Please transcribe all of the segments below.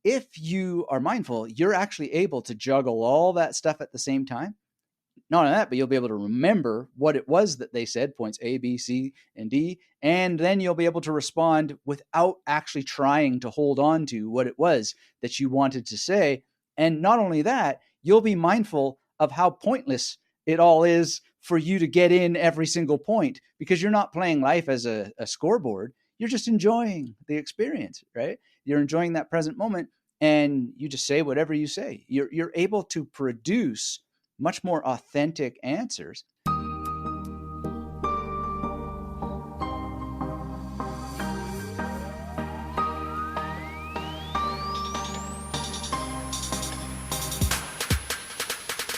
if you are mindful, you're actually able to juggle all that stuff at the same time. Not only that, but you'll be able to remember what it was that they said, points A, B, C, and D, and then you'll be able to respond without actually trying to hold on to what it was that you wanted to say. And not only that, you'll be mindful of how pointless it all is for you to get in every single point, because you're not playing life as a scoreboard. You're just enjoying the experience, right? You're enjoying that present moment, and you just say whatever you say. You're able to produce much more authentic answers.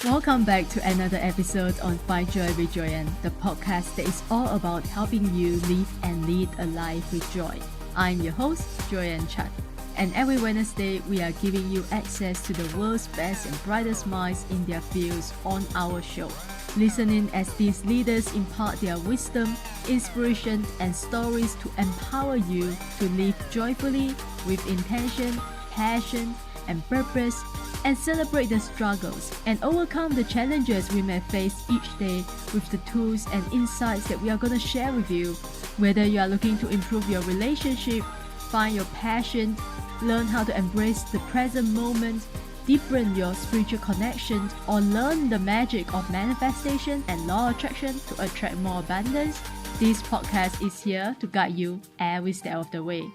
Welcome back to another episode on Find Joy with Joyanne, the podcast that is all about helping you live and lead a life with joy. I'm your host, Joyanne Chan, and every Wednesday we are giving you access to the world's best and brightest minds in their fields on our show. Listen in as these leaders impart their wisdom, inspiration, and stories to empower you to live joyfully with intention, passion, and purpose, and celebrate the struggles and overcome the challenges we may face each day with the tools and insights that we are going to share with you. Whether you are looking to improve your relationship, find your passion, learn how to embrace the present moment, deepen your spiritual connections, or learn the magic of manifestation and law of attraction to attract more abundance, this podcast is here to guide you every step of the way.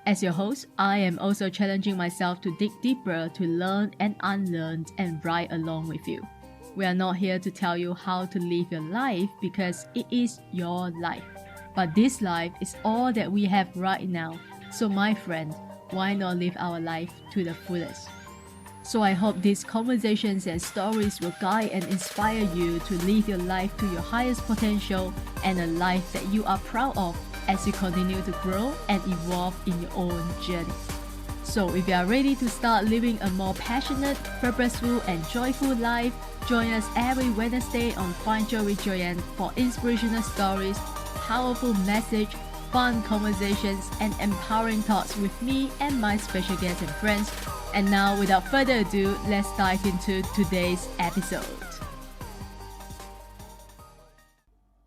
As your host, I am also challenging myself to dig deeper to learn and unlearn and ride along with you. We are not here to tell you how to live your life because it is your life. But this life is all that we have right now. So my friend, why not live our life to the fullest? So I hope these conversations and stories will guide and inspire you to live your life to your highest potential and a life that you are proud of as you continue to grow and evolve in your own journey. So if you are ready to start living a more passionate, purposeful, and joyful life, join us every Wednesday on Find Joy with Joyanne for inspirational stories, powerful message, fun conversations, and empowering thoughts with me and my special guests and friends. And now, without further ado, let's dive into today's episode.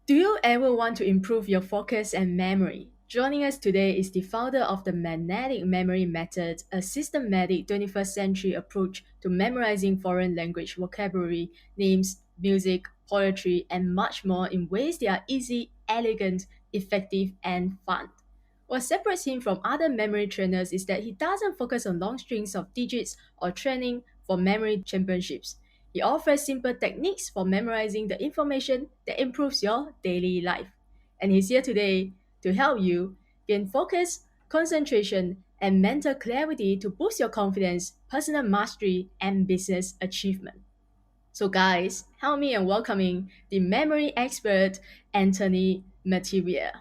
Do you ever want to improve your focus and memory? Joining us today is the founder of the Magnetic Memory Method, a systematic 21st century approach to memorizing foreign language vocabulary, names, music, poetry, and much more in ways that are easy, elegant, effective, and fun. What separates him from other memory trainers is that he doesn't focus on long strings of digits or training for memory championships. He offers simple techniques for memorizing the information that improves your daily life. And he's here today to help you gain focus, concentration, and mental clarity to boost your confidence, personal mastery, and business achievement. So guys, help me in welcoming the memory expert, Anthony Metivier.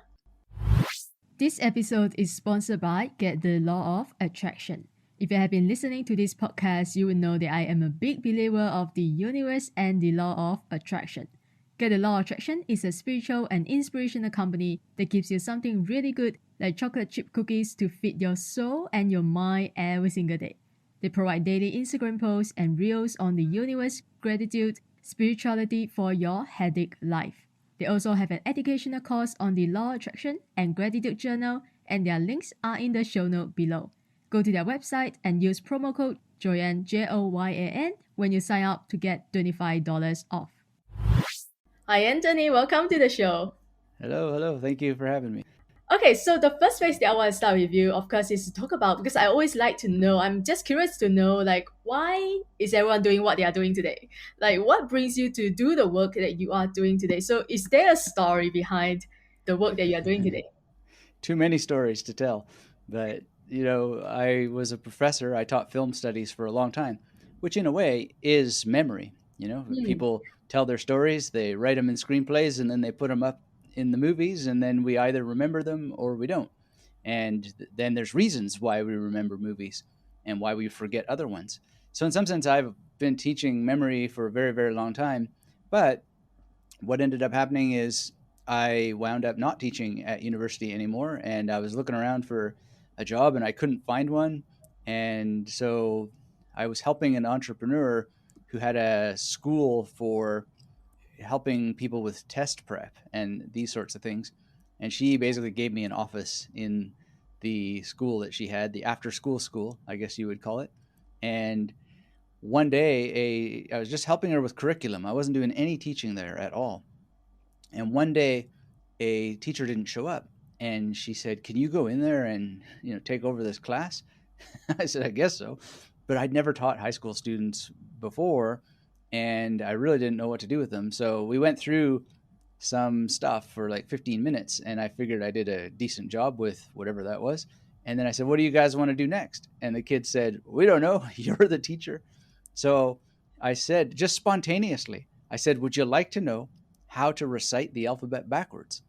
This episode is sponsored by Get the Law of Attraction. If you have been listening to this podcast, you will know that I am a big believer of the universe and the law of attraction. Get the Law of Attraction is a spiritual and inspirational company that gives you something really good like chocolate chip cookies to feed your soul and your mind every single day. They provide daily Instagram posts and reels on the universe, gratitude, spirituality for your headache life. They also have an educational course on the Law of Attraction and Gratitude Journal, and their links are in the show note below. Go to their website and use promo code Joyanne, Joyan, when you sign up to get $25 off. Hi Anthony, welcome to the show. Hello. Thank you for having me. Okay, so the first phase that I want to start with you, of course, is to talk about, because I always like to know, I'm just curious to know, like, why is everyone doing what they are doing today? Like, what brings you to do the work that you are doing today? So is there a story behind the work that you are doing today? Too many stories to tell, but I was a professor. I taught film studies for a long time, which in a way is memory. People tell their stories, they write them in screenplays, and then they put them up in the movies, and then we either remember them or we don't. And then there's reasons why we remember movies and why we forget other ones. So in some sense, I've been teaching memory for a very, very long time. But what ended up happening is I wound up not teaching at university anymore, and I was looking around for a job and I couldn't find one. And so I was helping an entrepreneur who had a school for helping people with test prep and these sorts of things. And she basically gave me an office in the school that she had, the after school, I guess you would call it. And one day, I was just helping her with curriculum. I wasn't doing any teaching there at all. And one day, a teacher didn't show up, and she said, "Can you go in there and take over this class?" I said, "I guess so," but I'd never taught high school students before, and I really didn't know what to do with them. So we went through some stuff for like 15 minutes, and I figured I did a decent job with whatever that was. And then I said, "What do you guys want to do next?" And the kid said, "We don't know. You're the teacher." So I said, just spontaneously, I said, "Would you like to know how to recite the alphabet backwards?"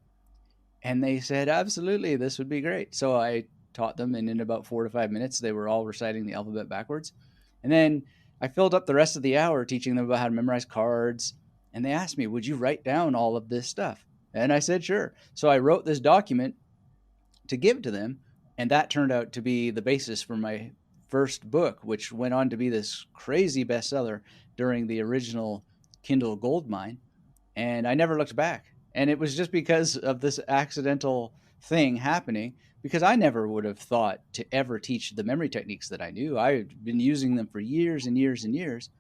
And they said, "Absolutely, this would be great." So I taught them, and in about 4 to 5 minutes, they were all reciting the alphabet backwards. And then I filled up the rest of the hour teaching them about how to memorize cards. And they asked me, "Would you write down all of this stuff?" And I said, "Sure." So I wrote this document to give to them. And that turned out to be the basis for my first book, which went on to be this crazy bestseller during the original Kindle gold mine. And I never looked back. And it was just because of this accidental thing happening, because I never would have thought to ever teach the memory techniques that I knew. I had been using them for years and years and years,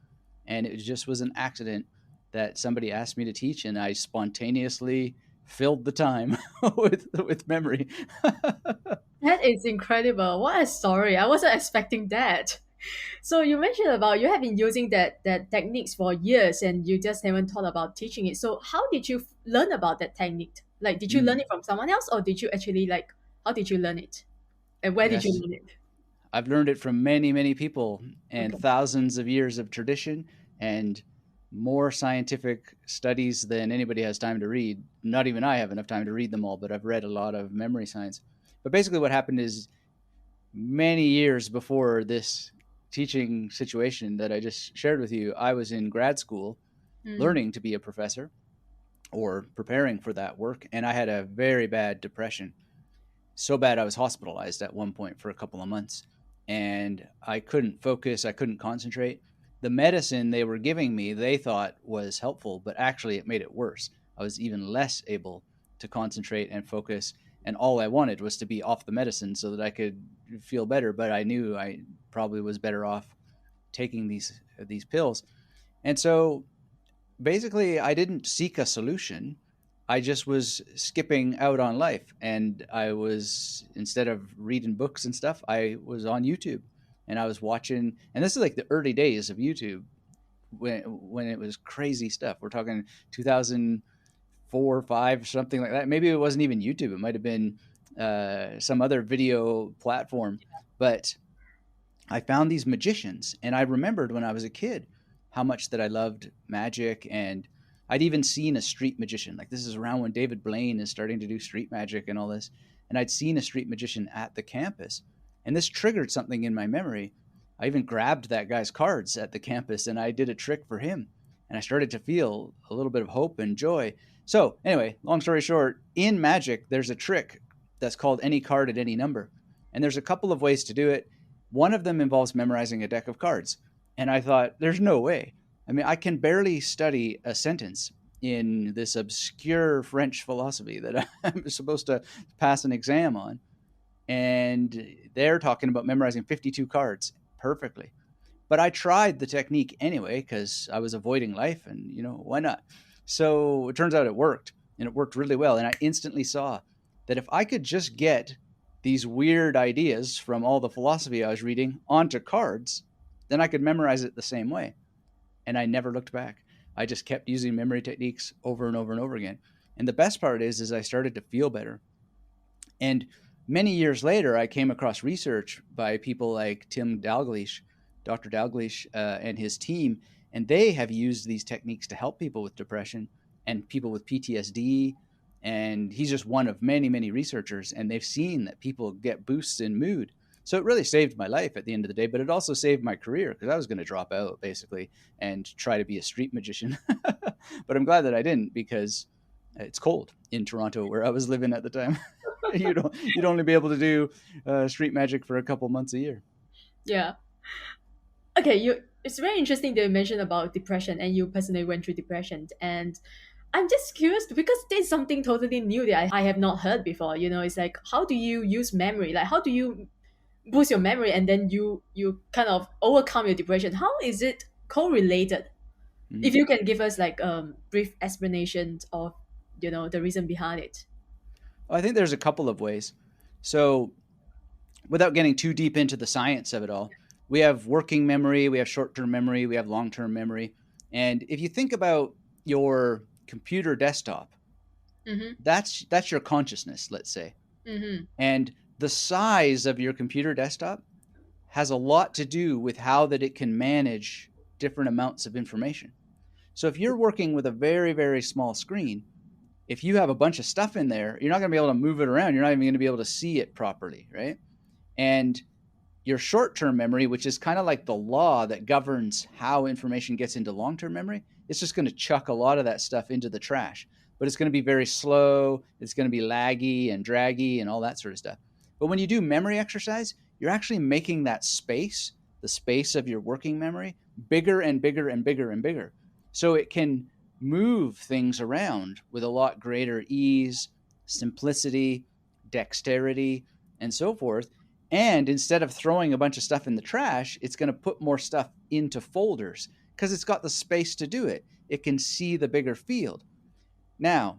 and it just was an accident that somebody asked me to teach, and I spontaneously filled the time with memory. That is incredible. What a story. I wasn't expecting that. So you mentioned about you have been using that techniques for years and you just haven't thought about teaching it. So how did you learn about that technique? Like did you learn Mm, it from someone else or did you actually like how did you learn it? And where did you yes, learn it? I've learned it from many, many people and Okay. thousands of years of tradition and more scientific studies than anybody has time to read. Not even I have enough time to read them all, but I've read a lot of memory science. But basically, what happened is many years before this teaching situation that I just shared with you, I was in grad school Mm. learning to be a professor or preparing for that work, and I had a very bad depression, so bad I was hospitalized at one point for a couple of months, and I couldn't focus, I couldn't concentrate. The medicine they were giving me, they thought was helpful, but actually it made it worse. I was even less able to concentrate and focus, and all I wanted was to be off the medicine so that I could feel better, but I knew I probably was better off taking these pills. And so basically I didn't seek a solution. I just was skipping out on life, and I was, instead of reading books and stuff, I was on YouTube, and I was watching, and this is like the early days of YouTube when it was crazy stuff. We're talking 2004 or 5, something like that. Maybe it wasn't even YouTube. It might have been some other video platform, but I found these magicians, and I remembered when I was a kid how much that I loved magic, and I'd even seen a street magician. Like, this is around when David Blaine is starting to do street magic and all this, and I'd seen a street magician at the campus, and this triggered something in my memory. I even grabbed that guy's cards at the campus and I did a trick for him, and I started to feel a little bit of hope and joy. So anyway, long story short, in magic there's a trick that's called any card at any number, and there's a couple of ways to do it. One of them involves memorizing a deck of cards. And I thought, there's no way. I mean, I can barely study a sentence in this obscure French philosophy that I'm supposed to pass an exam on. And they're talking about memorizing 52 cards perfectly. But I tried the technique anyway because I was avoiding life, and why not? So it turns out it worked, and it worked really well. And I instantly saw that if I could just get these weird ideas from all the philosophy I was reading onto cards, then I could memorize it the same way. And I never looked back. I just kept using memory techniques over and over and over again. And the best part is I started to feel better. And many years later, I came across research by people like Tim Dalglish, Dr. Dalglish, and his team, and they have used these techniques to help people with depression and people with PTSD. And he's just one of many, many researchers, and they've seen that people get boosts in mood. So it really saved my life at the end of the day, but it also saved my career because I was going to drop out basically and try to be a street magician. But I'm glad that I didn't, because it's cold in Toronto where I was living at the time. You'd only be able to do street magic for a couple months a year. Yeah. Okay, you it's very interesting that you mentioned about depression and you personally went through depression. And I'm just curious because there's something totally new that I have not heard before. It's like how do you use memory? Like how do you boost your memory and then you kind of overcome your depression? How is it correlated? If Mhm. you can give us like brief explanations of the reason behind it. I think there's a couple of ways. So, without getting too deep into the science of it all, we have working memory, we have short term memory, we have long term memory. And if you think about your computer desktop, Mm-hmm. that's your consciousness, let's say. Mm-hmm. And the size of your computer desktop has a lot to do with how that it can manage different amounts of information. So if you're working with a very, very small screen, if you have a bunch of stuff in there, you're not going to be able to move it around. You're not even going to be able to see it properly, right? And your short-term memory, which is kind of like the law that governs how information gets into long-term memory, it's just going to chuck a lot of that stuff into the trash. But it's going to be very slow, it's going to be laggy and draggy and all that sort of stuff. But when you do memory exercise, you're actually making that space, the space of your working memory, bigger and bigger and bigger and bigger. So it can move things around with a lot greater ease, simplicity, dexterity, and so forth. And instead of throwing a bunch of stuff in the trash, it's going to put more stuff into folders because it's got the space to do it. It can see the bigger field. Now,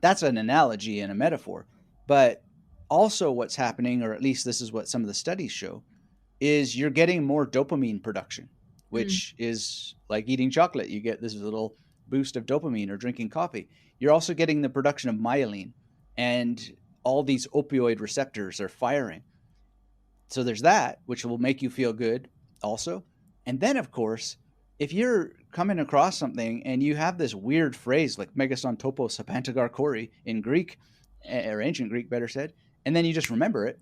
that's an analogy and a metaphor. But also, what's happening, or at least this is what some of the studies show, is you're getting more dopamine production, Mm. which is like eating chocolate. You get this little boost of dopamine or drinking coffee. You're also getting the production of myelin, and all these opioid receptors are firing. So there's that, which will make you feel good also. And then, of course, if you're coming across something and you have this weird phrase like megaston topos hapantagar kori in Greek, or ancient Greek, better said, and then you just remember it,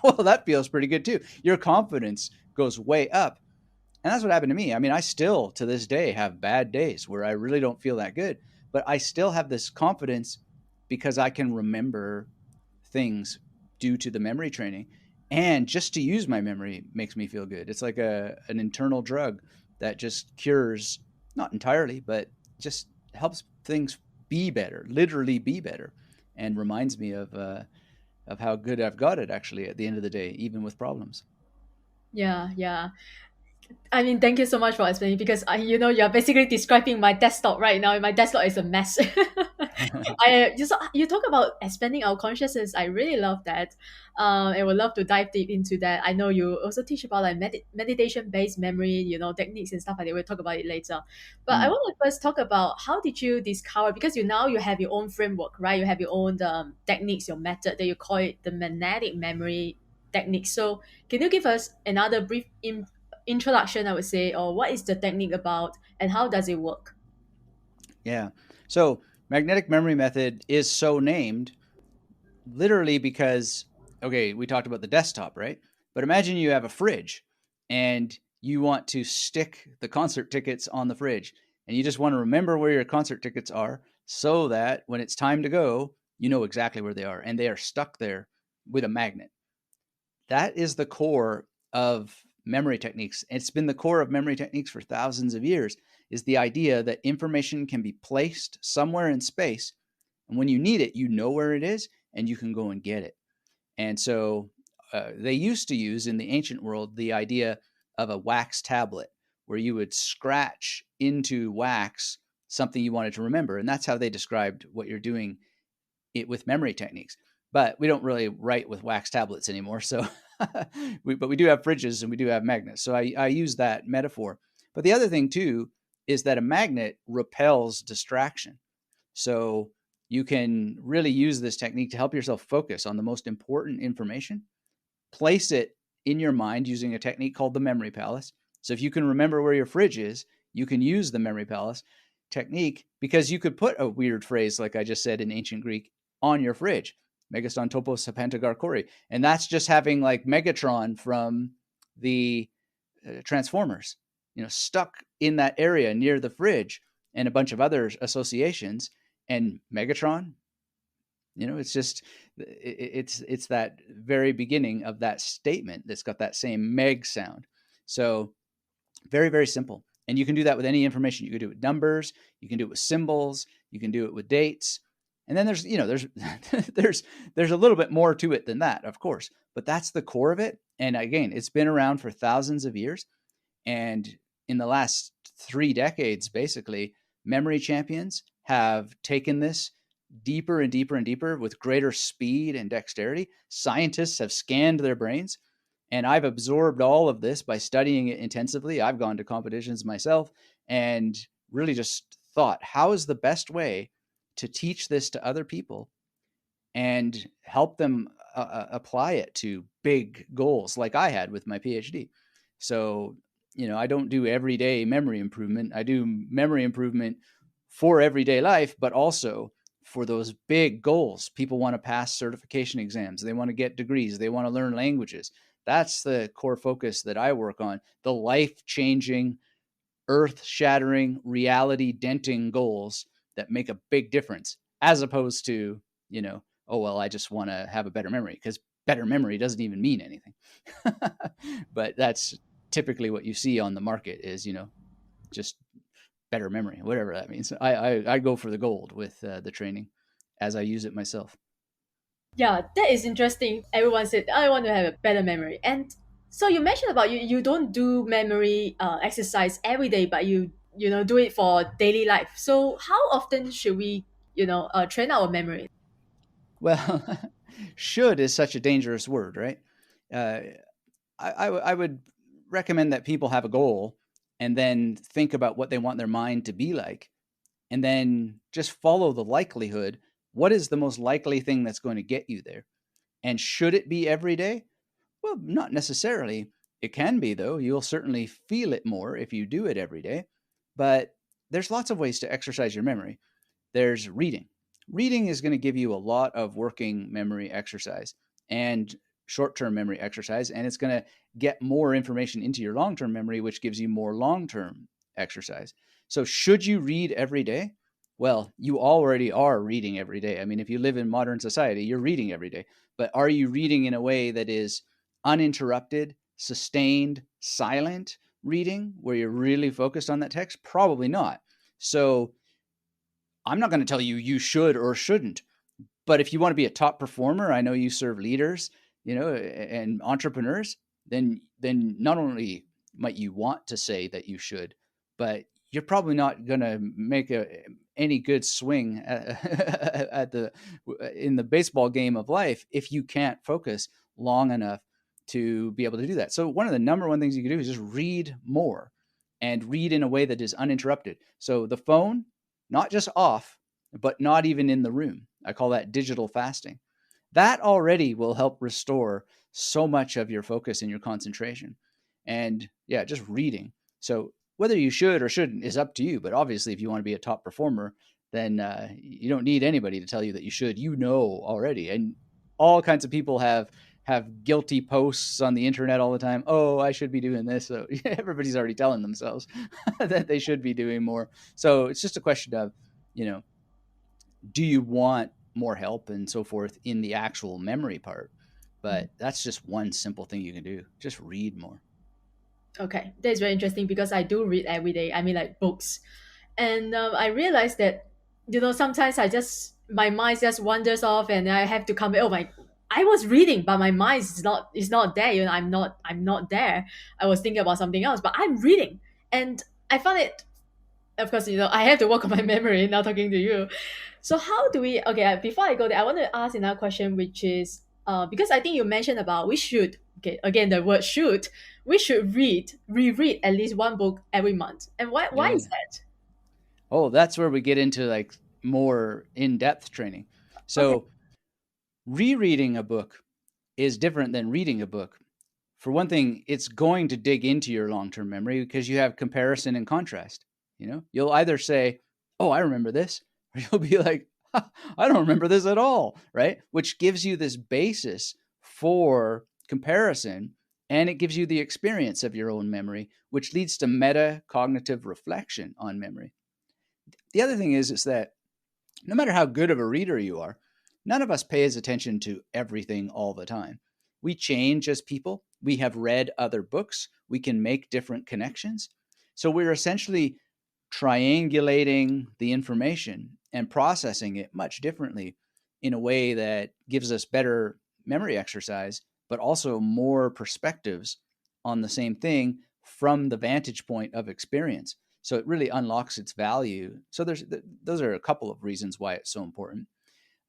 well, that feels pretty good too. Your confidence goes way up. And that's what happened to me. I mean, I still to this day have bad days where I really don't feel that good, but I still have this confidence because I can remember things due to the memory training. And just to use my memory makes me feel good. It's like an internal drug that just cures, not entirely, but just helps things be better, literally be better, and reminds me of how good I've got it actually at the end of the day, even with problems. Yeah, yeah. I mean, thank you so much for explaining because you're basically describing my desktop right now. My desktop is a mess. You talk about expanding our consciousness. I really love that. I would love to dive deep into that. I know you also teach about like meditation based memory, techniques and stuff like that. We'll talk about it later. But I Mm, want to first talk about how did you discover because you have your own framework, right? You have your own techniques, your method that you call it the magnetic memory technique. So can you give us another brief introduction, I would say, or what is the technique about and how does it work? yeah. So magnetic memory method is so named literally because, okay, we talked about the desktop, right? But imagine you have a fridge and you want to stick the concert tickets on the fridge and you just want to remember where your concert tickets are so that when it's time to go, you know exactly where they are and they are stuck there with a magnet. That is the core of memory techniques. It's been the core of memory techniques for thousands of years is the idea that information can be placed somewhere in space and when you need it, you know where it is and you can go and get it. And so they used to use in the ancient world the idea of a wax tablet where you would scratch into wax something you wanted to remember. And that's how they described what you're doing it with memory techniques. But we don't really write with wax tablets anymore. So, but we do have fridges and we do have magnets. So I use that metaphor. But the other thing too is that a magnet repels distraction. So you can really use this technique to help yourself focus on the most important information, place it in your mind using a technique called the memory palace. So if you can remember where your fridge is, you can use the memory palace technique because you could put a weird phrase, like I just said in ancient Greek, on your fridge. Megaston topos hapantagar kori. And that's just having like Megatron from the Transformers, stuck in that area near the fridge and a bunch of other associations. And Megatron It's just it's that very beginning of that statement that's got that same meg sound. So very, very simple. And you can do that with any information. You can do it with numbers, you can do it with symbols, you can do it with dates. And then there's there's there's a little bit more to it than that, of course. But that's the core of it. And again, it's been around for thousands of years. And in the last 3 decades, basically, memory champions have taken this deeper and deeper and deeper with greater speed and dexterity. Scientists have scanned their brains, and I've absorbed all of this by studying it intensively. I've gone to competitions myself and really just thought, how is the best way to teach this to other people and help them apply it to big goals like I had with my PhD? So, I don't do everyday memory improvement. I do memory improvement for everyday life, but also for those big goals. People want to pass certification exams, they want to get degrees, they want to learn languages. That's the core focus that I work on, the life changing, earth shattering, reality denting goals that make a big difference, as opposed to, oh, well, I just want to have a better memory, because better memory doesn't even mean anything. But that's typically what you see on the market is, just better memory, whatever that means. I go for the gold with the training as I use it myself. Yeah, that is interesting. Everyone said I want to have a better memory, and so you mentioned about you don't do memory exercise every day, but you do it for daily life. So how often should we train our memory? Well, should is such a dangerous word, right? Uh, I would recommend that people have a goal and then think about what they want their mind to be like, and then just follow the likelihood. What is the most likely thing that's going to get you there? And should it be every day? Well, not necessarily. It can be, though. You'll certainly feel it more if you do it every day. But there's lots of ways to exercise your memory. There's reading. Reading is going to give you a lot of working memory exercise and short term memory exercise, and it's going to get more information into your long term memory, which gives you more long term exercise. So, should you read every day? Well, you already are reading every day. I mean, if you live in modern society, you're reading every day. But are you reading in a way that is uninterrupted, sustained, silent reading where you're really focused on that text? Probably not. So, I'm not going to tell you you should or shouldn't. But if you want to be a top performer, I know you serve leaders, and entrepreneurs, then not only might you want to say that you should, but you're probably not going to make any good swing at the in the baseball game of life if you can't focus long enough to be able to do that. So one of the number one things you can do is just read more and read in a way that is uninterrupted. So the phone, not just off, but not even in the room. I call that digital fasting. That already will help restore so much of your focus and your concentration. And yeah, just reading. So whether you should or shouldn't is up to you. But obviously, if you want to be a top performer, then you don't need anybody to tell you that you should. You know already. And all kinds of people have guilty posts on the internet all the time. Oh, I should be doing this. So everybody's already telling themselves that they should be doing more. So it's just a question of, you know, do you want more help and so forth in the actual memory part? But that's just one simple thing you can do. Just read more. Okay, that's very interesting because I do read every day. I mean, like books, and I realized that sometimes my mind just wanders off, and I have to come back. Oh my, I was reading, but my mind is not there. I'm not there. I was thinking about something else, but I'm reading, and I found it. Of course, I have to work on my memory now talking to you. So how do we? Okay, before I go there, I want to ask another question, which is because I think you mentioned about we should. Okay, again the word should. We should reread at least one book every month. And why Yeah. is that? Oh, that's where we get into like more in-depth training. Okay. So rereading a book is different than reading a book. For one thing, it's going to dig into your long-term memory because you have comparison and contrast. You'll either say, "Oh, I remember this," or you'll be like, "I don't remember this at all," right? Which gives you this basis for comparison, and it gives you the experience of your own memory, which leads to metacognitive reflection on memory. The other thing is that no matter how good of a reader you are, None of us pays attention to everything all the time. We change as people. We have read other books. We can make different connections. So we're essentially triangulating the information and processing it much differently in a way that gives us better memory exercise, but also more perspectives on the same thing from the vantage point of experience. So it really unlocks its value. So those are a couple of reasons why it's so important.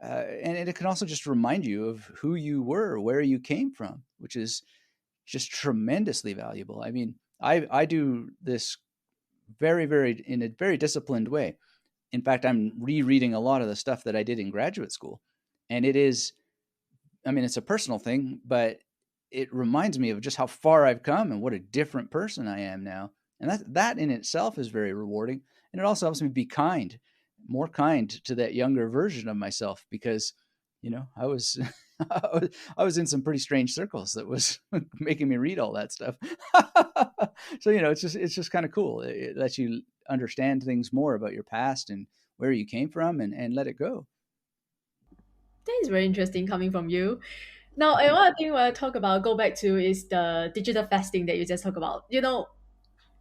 And it can also just remind you of who you were, where you came from, which is just tremendously valuable. I mean, I do this very in a very disciplined way. In fact, I'm rereading a lot of the stuff that I did in graduate school, and it is, I mean, it's a personal thing, but it reminds me of just how far I've come and what a different person I am now. And that in itself is very rewarding. And it also helps me be kind, more kind to that younger version of myself because, I was I was in some pretty strange circles that was making me read all that stuff. So, it's just kind of cool. It lets you understand things more about your past and where you came from and let it go. That is very interesting coming from you. Now, another thing I want to talk about, go back to, is the digital fasting that you just talked about.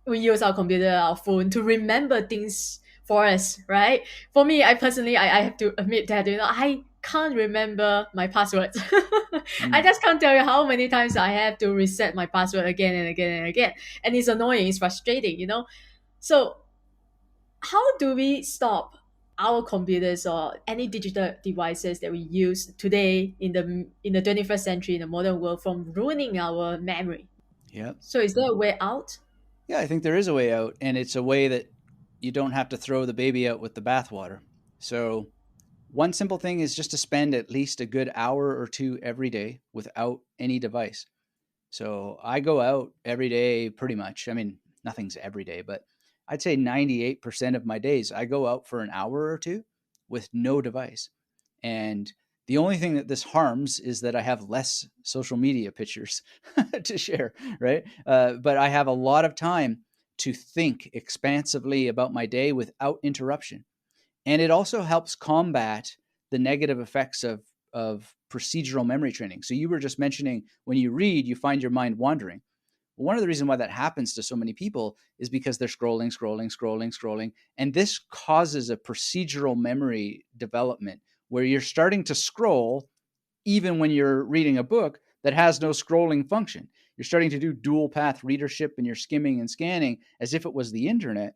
We use our computer, our phone to remember things for us, right? For me, I personally, I have to admit that, I can't remember my passwords. I Mm. just can't tell you how many times I have to reset my password again and again and again. And it's annoying, it's frustrating. So how do we stop our computers or any digital devices that we use today in the 21st century in the modern world from ruining our memory? Yeah. So is there a way out? Yeah, I think there is a way out, and it's a way that you don't have to throw the baby out with the bathwater. So, one simple thing is just to spend at least a good hour or two every day without any device. So, I go out every day pretty much. I mean, nothing's every day, but I'd say 98% of my days I go out for an hour or two with no device. And the only thing that this harms is that I have less social media pictures to share, right? But I have a lot of time to think expansively about my day without interruption. And it also helps combat the negative effects of procedural memory training. So you were just mentioning when you read, you find your mind wandering. Well, one of the reasons why that happens to so many people is because they're scrolling. And this causes a procedural memory development where you're starting to scroll even when you're reading a book that has no scrolling function. You're starting to do dual path readership and you're skimming and scanning as if it was the internet,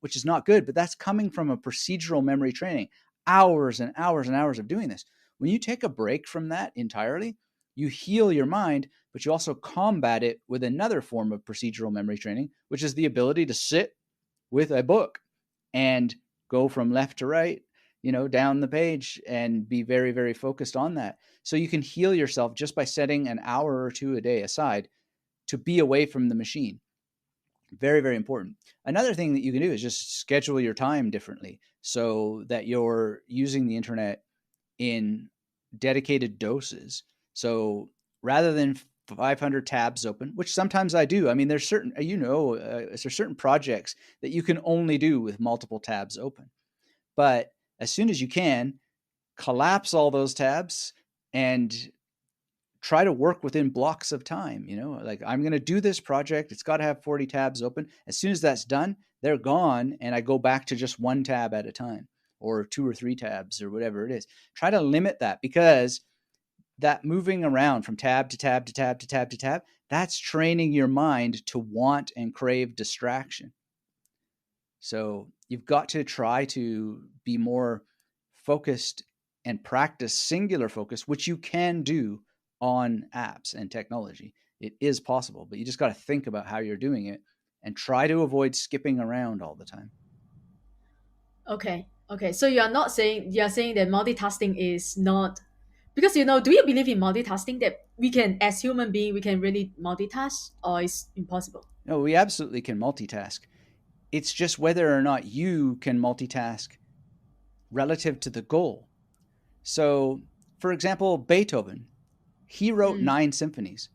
which is not good, but that's coming from a procedural memory training, hours and hours and hours of doing this. When you take a break from that entirely, you heal your mind, but you also combat it with another form of procedural memory training, which is the ability to sit with a book and go from left to right, down the page and be very focused on that. So you can heal yourself just by setting an hour or two a day aside to be away from the machine. Very important. Another thing that you can do is just schedule your time differently so that you're using the internet in dedicated doses. So rather than 500 tabs open, which sometimes I do. I mean, there's certain projects that you can only do with multiple tabs open. But as soon as you can, collapse all those tabs and try to work within blocks of time. Like I'm going to do this project. It's got to have 40 tabs open. As soon as that's done, they're gone. And I go back to just one tab at a time or two or three tabs or whatever it is. Try to limit that because that moving around from tab to tab to tab to tab to tab, that's training your mind to want and crave distraction. So you've got to try to be more focused and practice singular focus, which you can do on apps and technology. It is possible, but you just got to think about how you're doing it and try to avoid skipping around all the time. Okay. Okay. So you're saying that multitasking is not, because do you believe in multitasking, that we can, as human being, we can really multitask, or is impossible? No, we absolutely can multitask. It's just whether or not you can multitask relative to the goal. So, for example, Beethoven, he wrote Mm. 9 symphonies.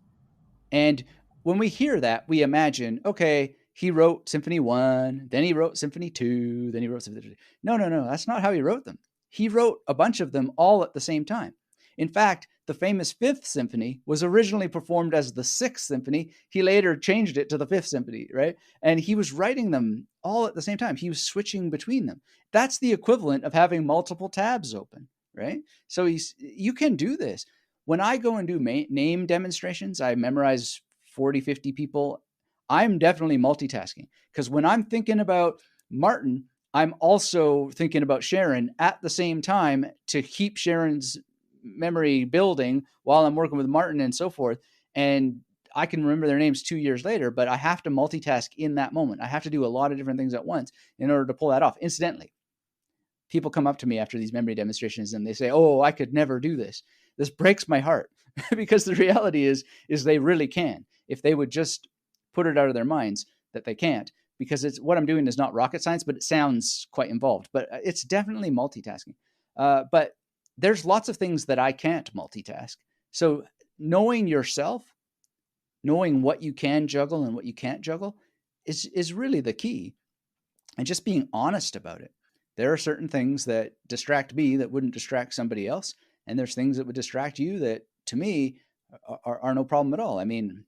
And when we hear that, we imagine, okay, he wrote Symphony 1, then he wrote Symphony 2, then he wrote Symphony 3. No, that's not how he wrote them. He wrote a bunch of them all at the same time. In fact, the famous Fifth Symphony was originally performed as the Sixth Symphony. He later changed it to the Fifth Symphony, right? And he was writing them all at the same time. He was switching between them. That's the equivalent of having multiple tabs open, right? So you can do this. When I go and do name demonstrations, I memorize 40, 50 people. I'm definitely multitasking because when I'm thinking about Martin, I'm also thinking about Sharon at the same time to keep Sharon's memory building while I'm working with Martin and so forth. And I can remember their names 2 years later, but I have to multitask in that moment. I have to do a lot of different things at once in order to pull that off. Incidentally, people come up to me after these memory demonstrations and they say, "Oh, I could never do this." This breaks my heart because the reality is they really can if they would just put it out of their minds that they can't, because it's what I'm doing is not rocket science, but it sounds quite involved. But it's definitely multitasking. But there's lots of things that I can't multitask. So knowing yourself, knowing what you can juggle and what you can't juggle is really the key, and just being honest about it. There are certain things that distract me that wouldn't distract somebody else, and there's things that would distract you that to me are no problem at all. I mean,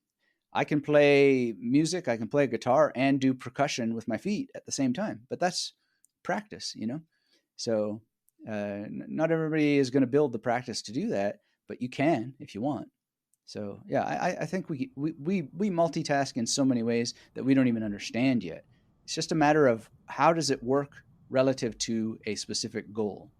I can play music, I can play guitar and do percussion with my feet at the same time, but that's practice, you know? So not everybody is going to build the practice to do that, but you can if you want. So yeah, I think we multitask in so many ways that we don't even understand yet. It's just a matter of how does it work relative to a specific goal.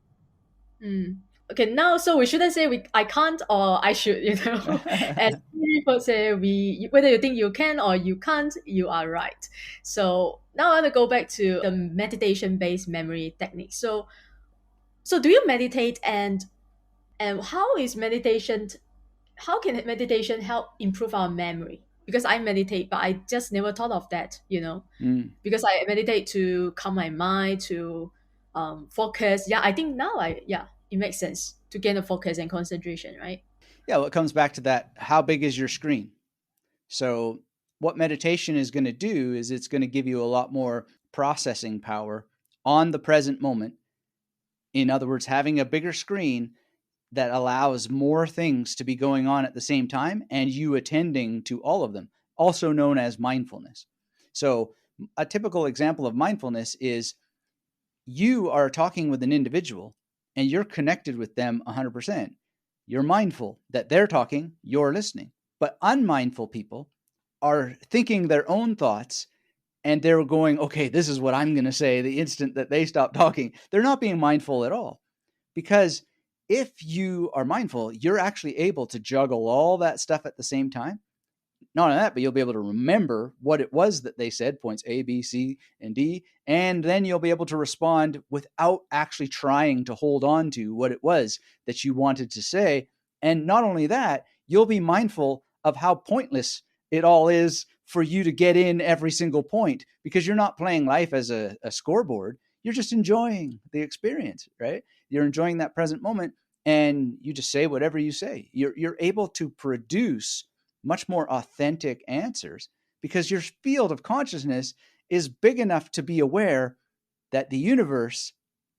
Mm. Okay, now so we shouldn't say I can't or I should, As people say, we whether you think you can or you can't, you are right. So now I want to go back to the meditation based memory technique. So do you meditate, and how can meditation help improve our memory? Because I meditate, but I just never thought of that. Mm. Because I meditate to calm my mind, to focus. Yeah, I think now it makes sense to gain a focus and concentration, right? Yeah, well, it comes back to that. How big is your screen? So, what meditation is going to do is it's going to give you a lot more processing power on the present moment. In other words, having a bigger screen that allows more things to be going on at the same time and you attending to all of them, also known as mindfulness. So, a typical example of mindfulness is you are talking with an individual and you're connected with them 100%. You're mindful that they're talking, you're listening. But unmindful people are thinking their own thoughts and they're going, okay, this is what I'm going to say the instant that they stop talking. They're not being mindful at all. Because if you are mindful, you're actually able to juggle all that stuff at the same time. Not only that, but you'll be able to remember what it was that they said, points A, B, C, and D, and then you'll be able to respond without actually trying to hold on to what it was that you wanted to say. And not only that, you'll be mindful of how pointless it all is for you to get in every single point because you're not playing life as a scoreboard. You're just enjoying the experience, right? You're enjoying that present moment and you just say whatever you say. You're able to produce much more authentic answers because your field of consciousness is big enough to be aware that the universe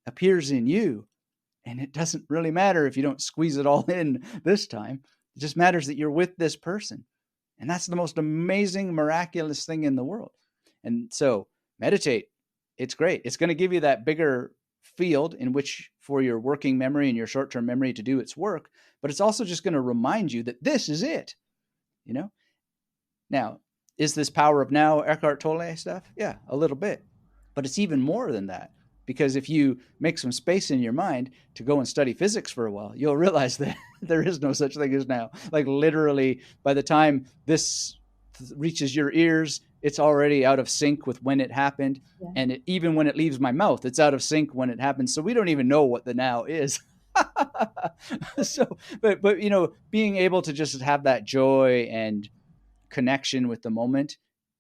appears in you. And it doesn't really matter if you don't squeeze it all in this time. It just matters that you're with this person. And that's the most amazing, miraculous thing in the world. And so meditate. It's great. It's going to give you that bigger field in which for your working memory and your short term memory to do its work. But it's also just going to remind you that this is it. You know, now, is this power of now Eckhart Tolle stuff? Yeah, a little bit. But it's even more than that. Because if you make some space in your mind to go and study physics for a while, you'll realize that there is no such thing as now. Like literally, by the time this reaches your ears, it's already out of sync with when it happened. Yeah. And even when it leaves my mouth, it's out of sync when it happens. So we don't even know what the now is. So, but being able to just have that joy and connection with the moment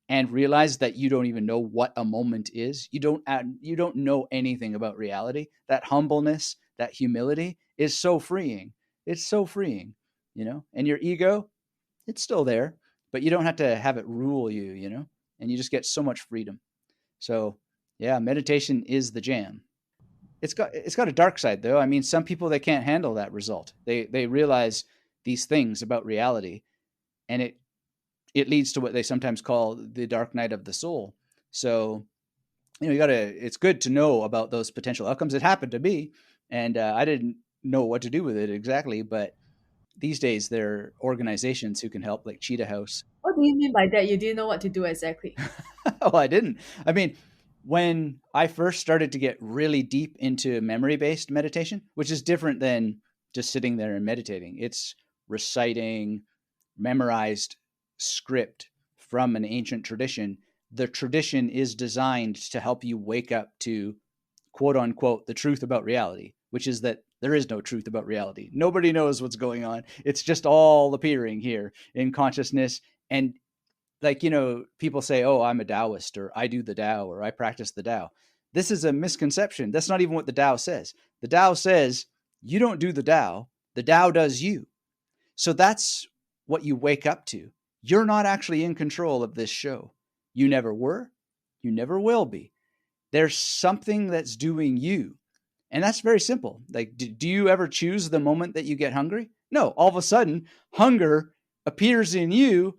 and realize that you don't even know what a moment is. You don't know anything about reality. That humbleness, that humility is so freeing. It's so freeing. And your ego, it's still there, but you don't have to have it rule you, and you just get so much freedom. So, yeah, meditation is the jam. it's got a dark side though. I mean, some people, they can't handle that result. They realize these things about reality, and it leads to what they sometimes call the dark night of the soul. So, you gotta, it's good to know about those potential outcomes. It happened to me, and I didn't know what to do with it exactly, but these days there are organizations who can help, like Cheetah House. What do you mean by that? You didn't know what to do exactly. Oh, I didn't. I mean, when I first started to get really deep into memory based meditation, which is different than just sitting there and meditating, it's reciting memorized script from an ancient tradition. The tradition is designed to help you wake up to, quote unquote, the truth about reality, which is that there is no truth about reality. Nobody knows what's going on. It's just all appearing here in consciousness. And like, people say, oh, I'm a Taoist, or I do the Tao, or I practice the Tao. This is a misconception. That's not even what the Tao says. The Tao says you don't do the Tao does you. So that's what you wake up to. You're not actually in control of this show. You never were. You never will be. There's something that's doing you. And that's very simple. Like, do you ever choose the moment that you get hungry? No. All of a sudden, hunger appears in you,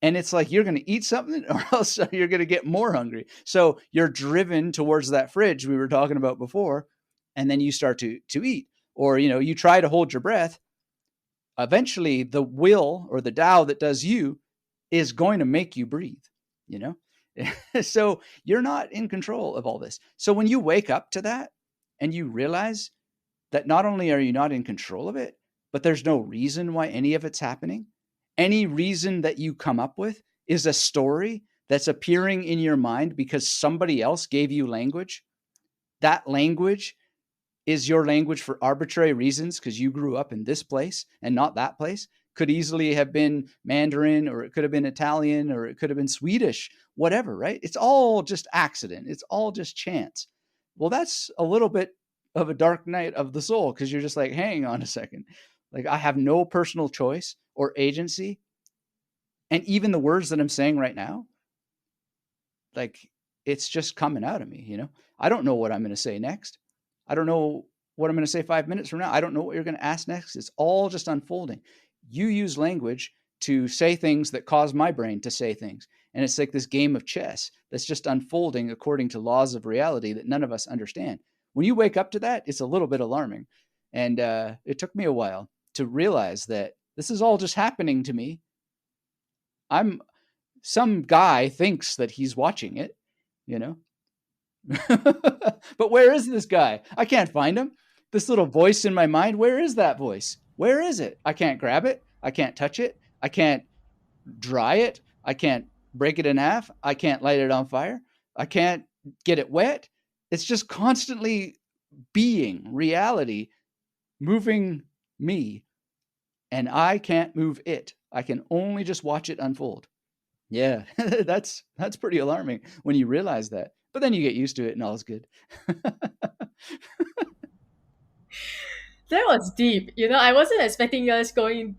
and it's like you're going to eat something, or else you're going to get more hungry. So you're driven towards that fridge we were talking about before, and then you start to eat. Or, you try to hold your breath. Eventually, the will, or the Tao that does you, is going to make you breathe, you know? So you're not in control of all this. So when you wake up to that and you realize that not only are you not in control of it, but there's no reason why any of it's happening, any reason that you come up with is a story that's appearing in your mind because somebody else gave you language. That language is your language for arbitrary reasons because you grew up in this place and not that place. Could easily have been Mandarin, or it could have been Italian, or it could have been Swedish, whatever, right? It's all just accident. It's all just chance. Well, that's a little bit of a dark night of the soul, because you're just like, hang on a second. Like, I have no personal choice or agency. And even the words that I'm saying right now, like, it's just coming out of me. I don't know what I'm going to say next. I don't know what I'm going to say 5 minutes from now. I don't know what you're going to ask next. It's all just unfolding. You use language to say things that cause my brain to say things. And it's like this game of chess that's just unfolding according to laws of reality that none of us understand. When you wake up to that, it's a little bit alarming. And it took me a while to realize that this is all just happening to me. Some guy thinks that he's watching it, you know? But where is this guy? I can't find him. This little voice in my mind, where is that voice? Where is it? I can't grab it. I can't touch it. I can't dry it. I can't break it in half. I can't light it on fire. I can't get it wet. It's just constantly being reality, moving me, and I can't move it. I can only just watch it unfold. Yeah, that's pretty alarming when you realize that. But then you get used to it and all's good. That was deep. I wasn't expecting us going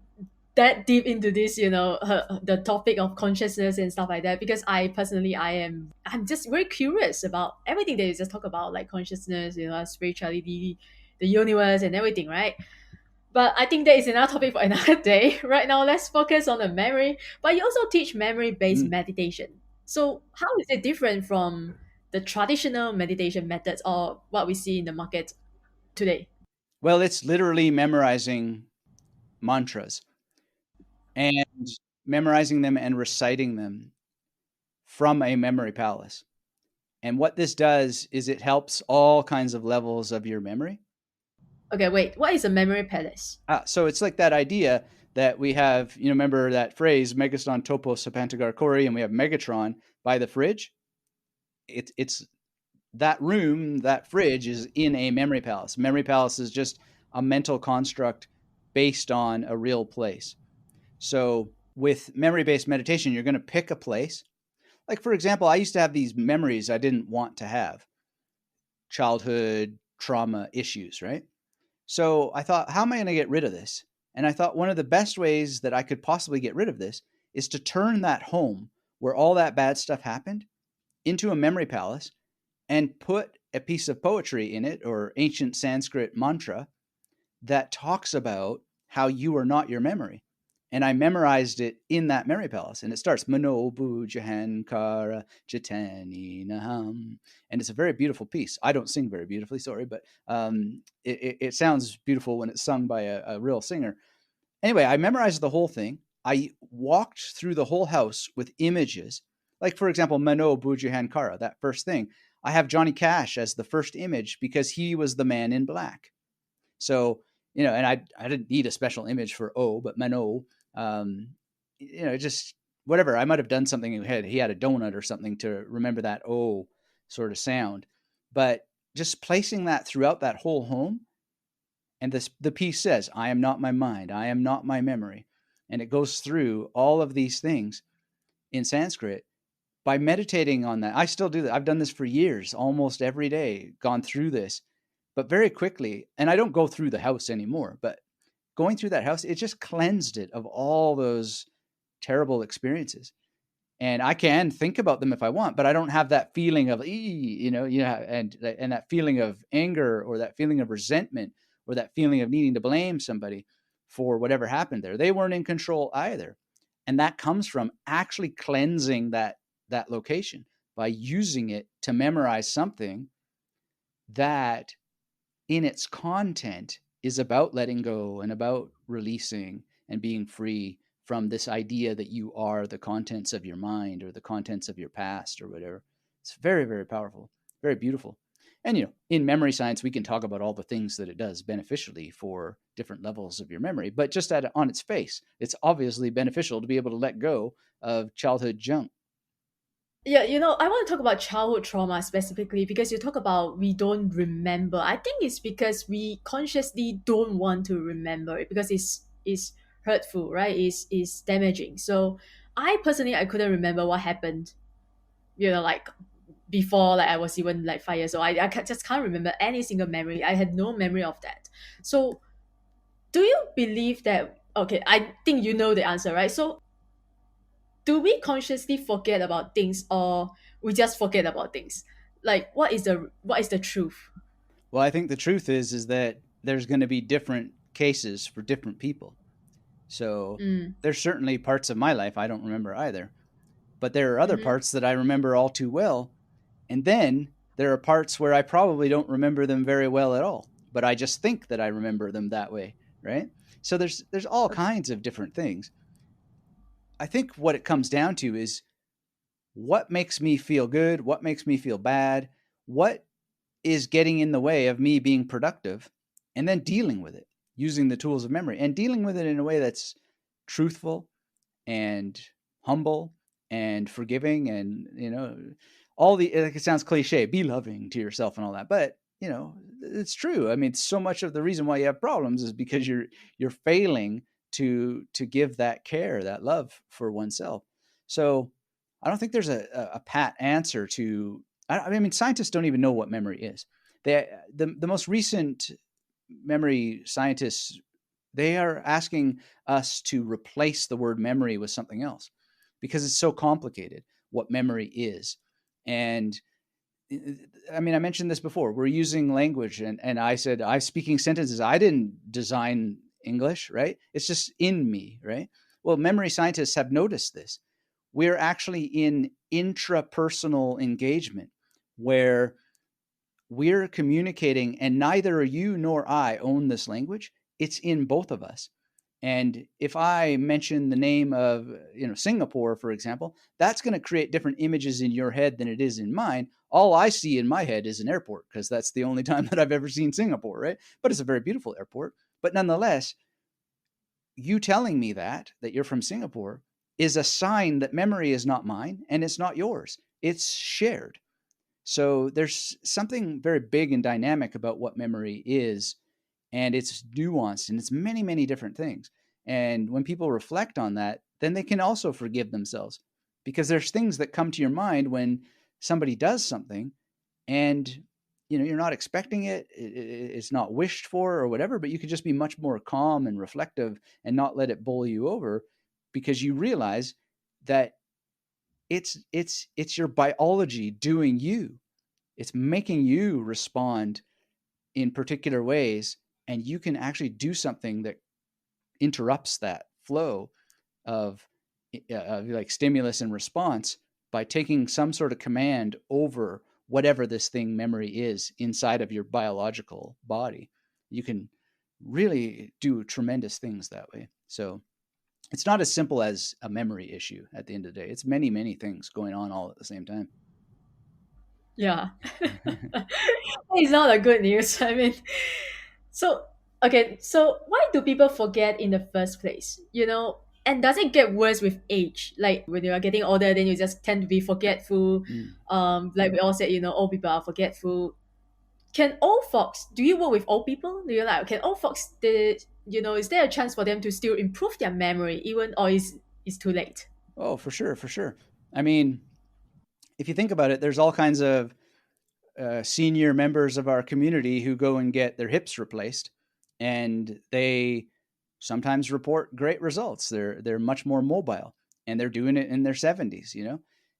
that deep into this, the topic of consciousness and stuff like that. Because I'm just very curious about everything that you just talk about, like consciousness, spirituality, the universe, and everything, right? But I think that is another topic for another day. Right now, let's focus on the memory. But you also teach memory-based Mm. meditation. So how is it different from the traditional meditation methods or what we see in the market today? Well, it's literally memorizing mantras and memorizing them and reciting them from a memory palace. And what this does is it helps all kinds of levels of your memory. Okay, wait. What is a memory palace? So it's like that idea that we have, remember that phrase, Megaston Topos Sapantagar Kori, and we have Megatron by the fridge. It's that room, that fridge is in a memory palace. Memory palace is just a mental construct based on a real place. So with memory based meditation, you're going to pick a place. Like, for example, I used to have these memories I didn't want to have, childhood trauma issues, right? So I thought, how am I going to get rid of this? And I thought one of the best ways that I could possibly get rid of this is to turn that home where all that bad stuff happened into a memory palace and put a piece of poetry in it or ancient Sanskrit mantra that talks about how you are not your memory. And I memorized it in that memory palace. And it starts Mano Bujahankara Jitani Naham. And it's a very beautiful piece. I don't sing very beautifully, sorry, but it sounds beautiful when it's sung by a real singer. Anyway, I memorized the whole thing. I walked through the whole house with images. Like, for example, Mano Bujahankara, that first thing. I have Johnny Cash as the first image because he was the man in black. So, and I didn't need a special image for O, but Mano, um, just whatever. I might have done something. He had a donut or something to remember that O sort of sound. But just placing that throughout that whole home, and the piece says, "I am not my mind. I am not my memory," and it goes through all of these things in Sanskrit. By meditating on that, I still do that. I've done this for years, almost every day, gone through this, but very quickly. And I don't go through the house anymore, but going through that house, it just cleansed it of all those terrible experiences. And I can think about them if I want, but I don't have that feeling of, and that feeling of anger or that feeling of resentment or that feeling of needing to blame somebody for whatever happened there. They weren't in control either. And that comes from actually cleansing that location by using it to memorize something that in its content is about letting go and about releasing and being free from this idea that you are the contents of your mind or the contents of your past or whatever. It's very, very powerful, very beautiful. And, in memory science, we can talk about all the things that it does beneficially for different levels of your memory. But just on its face, it's obviously beneficial to be able to let go of childhood junk. Yeah, I want to talk about childhood trauma specifically because you talk about we don't remember. I think it's because we consciously don't want to remember it because it's hurtful, right? It's damaging. So I personally I couldn't remember what happened, like before like I was even like 5 years old. Just can't remember any single memory. I had no memory of that. So do you believe that okay, I think you know the answer, right? So do we consciously forget about things or we just forget about things? Like what is the truth? Well, I think the truth is that there's going to be different cases for different people. So Mm. there's certainly parts of my life I don't remember either, but there are other Mm-hmm. parts that I remember all too well. And then there are parts where I probably don't remember them very well at all, but I just think that I remember them that way, right? So there's all Okay. kinds of different things. I think what it comes down to is what makes me feel good, what makes me feel bad, what is getting in the way of me being productive, and then dealing with it using the tools of memory and dealing with it in a way that's truthful and humble and forgiving and all the like it sounds cliche, be loving to yourself and all that, but it's true. I mean, so much of the reason why you have problems is because you're failing to give that care, that love for oneself. So I don't think there's a pat answer to. I mean, scientists don't even know what memory is. The most recent memory scientists, they are asking us to replace the word memory with something else because it's so complicated what memory is. And I mean, I mentioned this before. We're using language, and I said I speaking sentences. I didn't design English, right? It's just in me, right? Well, memory scientists have noticed this. We're actually in intrapersonal engagement where we're communicating, and neither you nor I own this language. It's in both of us. And if I mention the name of, Singapore, for example, that's going to create different images in your head than it is in mine. All I see in my head is an airport because that's the only time that I've ever seen Singapore, right? But it's a very beautiful airport. But nonetheless, you telling me that you're from Singapore is a sign that memory is not mine and it's not yours. It's shared. So there's something very big and dynamic about what memory is, and it's nuanced and it's many, many different things. And when people reflect on that, then they can also forgive themselves because there's things that come to your mind when somebody does something and you're not expecting it's not wished for or whatever, but you could just be much more calm and reflective and not let it bowl you over because you realize that it's your biology doing you. It's making you respond in particular ways, and you can actually do something that interrupts that flow of, like stimulus and response by taking some sort of command over whatever this thing memory is inside of your biological body. You can really do tremendous things that way. So it's not as simple as a memory issue at the end of the day. It's many, many things going on all at the same time. Yeah. It's not a good news. I mean, so okay, so why do people forget in the first place? And does it get worse with age? Like when you are getting older, then you just tend to be forgetful. Mm. Like we all said, old people are forgetful. Can old folks? Do you work with old people? Do you like? Can old folks? Is there a chance for them to still improve their memory, even or is too late? Oh, for sure, for sure. I mean, if you think about it, there's all kinds of senior members of our community who go and get their hips replaced, and they sometimes report great results. They're much more mobile, and they're doing it in their 70s.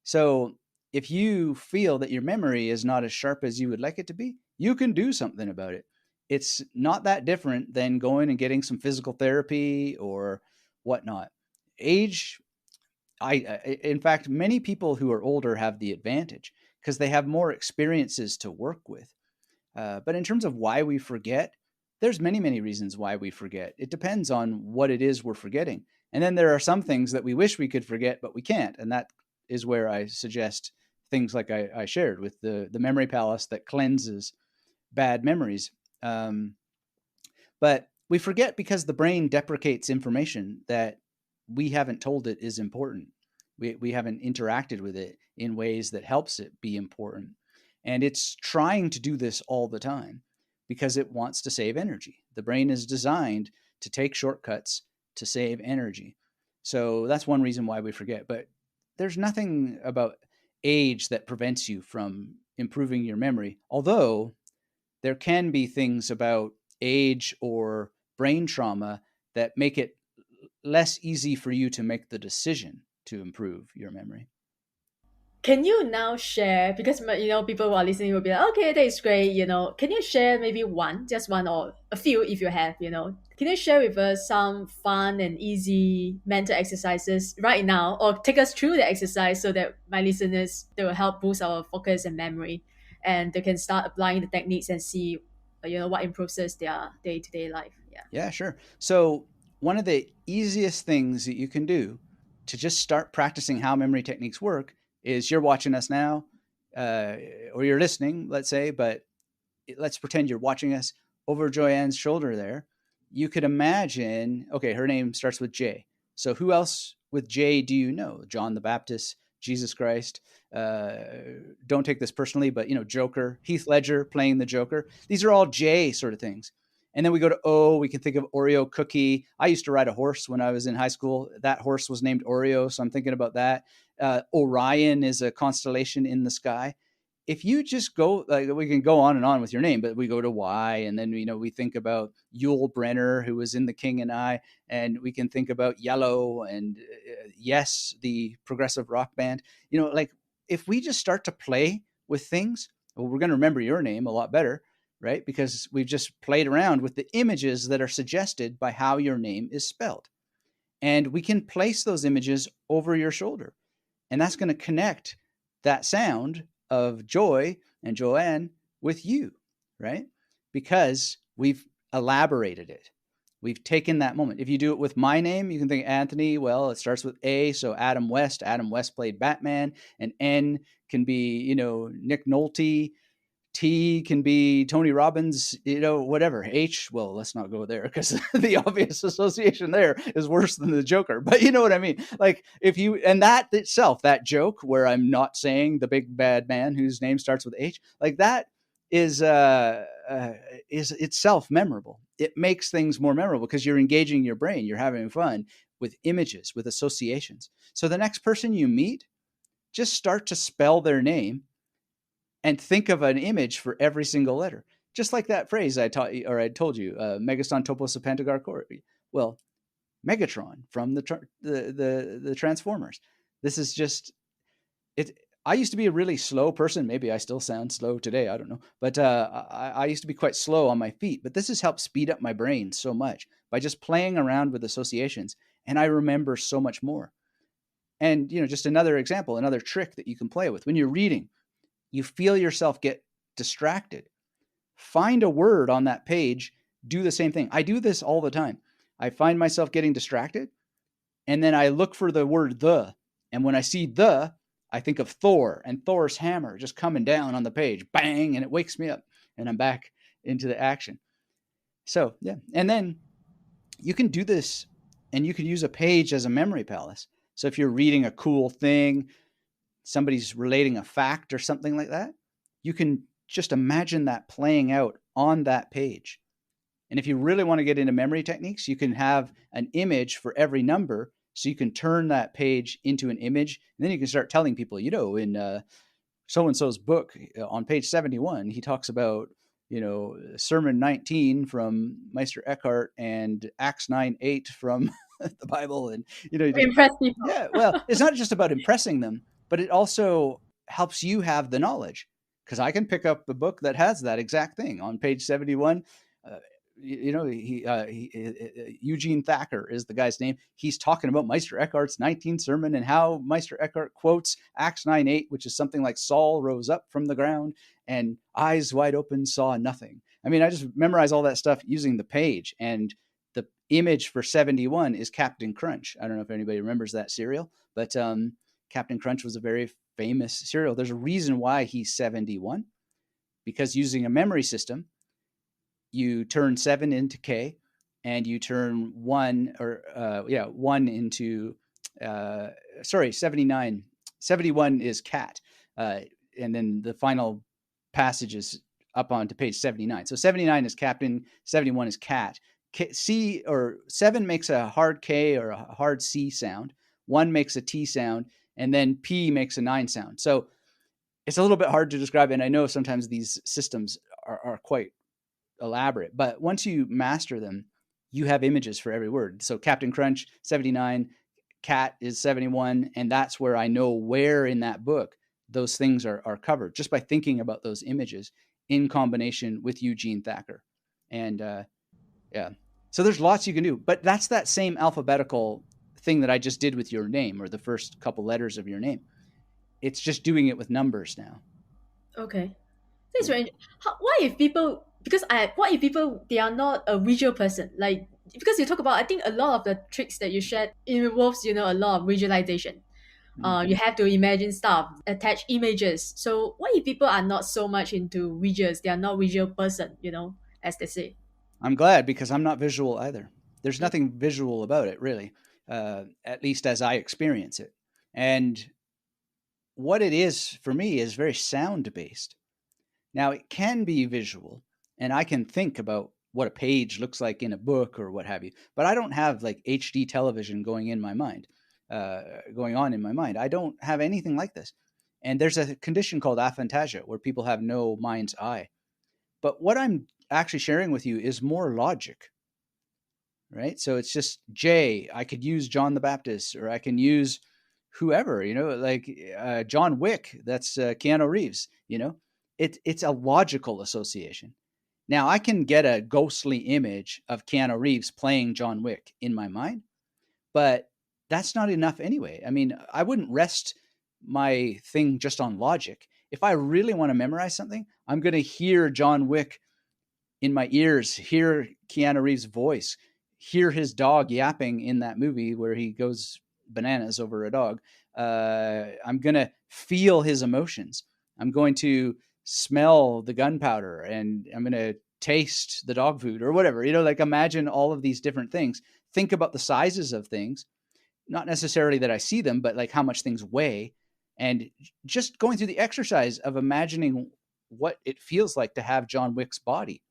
So if you feel that your memory is not as sharp as you would like it to be, you can do something about it. It's not that different than going and getting some physical therapy or whatnot. Age, in fact, many people who are older have the advantage because they have more experiences to work with. But in terms of why we forget, there's many, many reasons why we forget. It depends on what it is we're forgetting. And then there are some things that we wish we could forget, but we can't. And that is where I suggest things like I shared with the memory palace that cleanses bad memories. But we forget because the brain deprecates information that we haven't told it is important. We haven't interacted with it in ways that helps it be important. And it's trying to do this all the time because it wants to save energy. The brain is designed to take shortcuts to save energy. So that's one reason why we forget. But there's nothing about age that prevents you from improving your memory. Although there can be things about age or brain trauma that make it less easy for you to make the decision to improve your memory. Can you now share, because people who are listening will be like, okay, that is great. Can you share maybe one, just one or a few if you have? Can you share with us some fun and easy mental exercises right now, or take us through the exercise so that my listeners, they will help boost our focus and memory, and they can start applying the techniques and see, what improves their day to day life. Yeah. Yeah, sure. So, one of the easiest things that you can do to just start practicing how memory techniques work is you're watching us now, uh, or you're listening, let's say, but let's pretend you're watching us over Joanne's shoulder there. You could imagine, okay, her name starts with J. So who else with J do you know? John the Baptist, Jesus Christ. Uh, don't take this personally, but Joker, Heath Ledger playing the Joker. These are all J sort of things. And then we go to O. We can think of Oreo cookie. I used to ride a horse when I was in high school. That horse was named Oreo, so I'm thinking about that. Orion is a constellation in the sky. If you just go, like, we can go on and on with your name, but we go to Y, and then we think about Yul Brenner, who was in The King and I, and we can think about Yellow and Yes, the progressive rock band. Like, if we just start to play with things, well, we're going to remember your name a lot better, right? Because we've just played around with the images that are suggested by how your name is spelled, and we can place those images over your shoulder, and that's going to connect that sound of Joy and Joanne with you, right? Because we've elaborated it. We've taken that moment. If you do it with my name, you can think Anthony. Well, it starts with A, so Adam West. Adam West played Batman, and N can be, Nick Nolte. T can be Tony Robbins, whatever. H, well, let's not go there because the obvious association there is worse than the Joker. But you know what I mean? Like, if you, and that itself, that joke where I'm not saying the big bad man whose name starts with H, like that is itself memorable. It makes things more memorable because you're engaging your brain, you're having fun with images, with associations. So the next person you meet, just start to spell their name and think of an image for every single letter. Just like that phrase I taught you, or I told you, Megaston Topos Pentagar Core. Well, Megatron from the Transformers. This is just it. I used to be a really slow person. Maybe I still sound slow today. I don't know. But I used to be quite slow on my feet. But this has helped speed up my brain so much by just playing around with associations. And I remember so much more. And, just another example, another trick that you can play with. When you're reading, you feel yourself get distracted. Find a word on that page, do the same thing. I do this all the time. I find myself getting distracted, and then I look for the word the. And when I see the, I think of Thor and Thor's hammer just coming down on the page, bang, and it wakes me up, and I'm back into the action. So, yeah. And then you can do this, and you can use a page as a memory palace. So if you're reading a cool thing, somebody's relating a fact or something like that, you can just imagine that playing out on that page. And if you really want to get into memory techniques, you can have an image for every number. So you can turn that page into an image. And then you can start telling people, in so and so's book on page 71, he talks about, Sermon 19 from Meister Eckhart and Acts 9:8 from the Bible. And, Impress people. yeah, well, it's not just about impressing them, but it also helps you have the knowledge, because I can pick up the book that has that exact thing on page 71. Uh, Eugene Thacker is the guy's name. He's talking about Meister Eckhart's 19th sermon and how Meister Eckhart quotes Acts 9:8, which is something like Saul rose up from the ground and eyes wide open saw nothing. I mean, I just memorize all that stuff using the page, and the image for 71 is Captain Crunch. I don't know if anybody remembers that cereal, but Captain Crunch was a very famous cereal. There's a reason why he's 71, because using a memory system, you turn 7 into K, and you turn 1 into 79. 71 is cat. And then the final passage is up onto page 79. So 79 is captain, 71 is cat. C or 7 makes a hard K or a hard C sound. 1 makes a T sound, and then P makes a 9 sound. So it's a little bit hard to describe, and I know sometimes these systems are quite elaborate, but once you master them, you have images for every word. So Captain Crunch, 79, cat is 71, and that's where I know where in that book those things are covered, just by thinking about those images in combination with Eugene Thacker. And yeah, so there's lots you can do, but that's that same alphabetical thing that I just did with your name, or the first couple letters of your name. It's just doing it with numbers now. Okay. That's Yeah. very why if people, because what if people they are not a visual person, like, because you talk about, I think a lot of the tricks that you shared involves a lot of visualization. Mm-hmm. You have to imagine stuff, attach images. So what if people are not so much into visuals, they are not visual person, as they say. I'm glad, because I'm not visual either. There's Mm. nothing visual about it, really, at least as I experience it. And what it is for me is very sound based. Now, it can be visual, and I can think about what a page looks like in a book or what have you, but I don't have like HD television going in my mind, going on in my mind. I don't have anything like this. And there's a condition called aphantasia where people have no mind's eye. But what I'm actually sharing with you is more logic, right? So it's just J. I could use John the Baptist, or I can use whoever, like John Wick. That's Keanu Reeves. It's a logical association. Now I can get a ghostly image of Keanu Reeves playing John Wick in my mind, but that's not enough anyway. I mean, I wouldn't rest my thing just on logic. If I really want to memorize something, I'm going to hear John Wick in my ears, hear Keanu Reeves' voice, hear his dog yapping in that movie where he goes bananas over a dog. I'm going to feel his emotions. I'm going to smell the gunpowder, and I'm going to taste the dog food or whatever. Like, imagine all of these different things. Think about the sizes of things, not necessarily that I see them, but like how much things weigh. And just going through the exercise of imagining what it feels like to have John Wick's body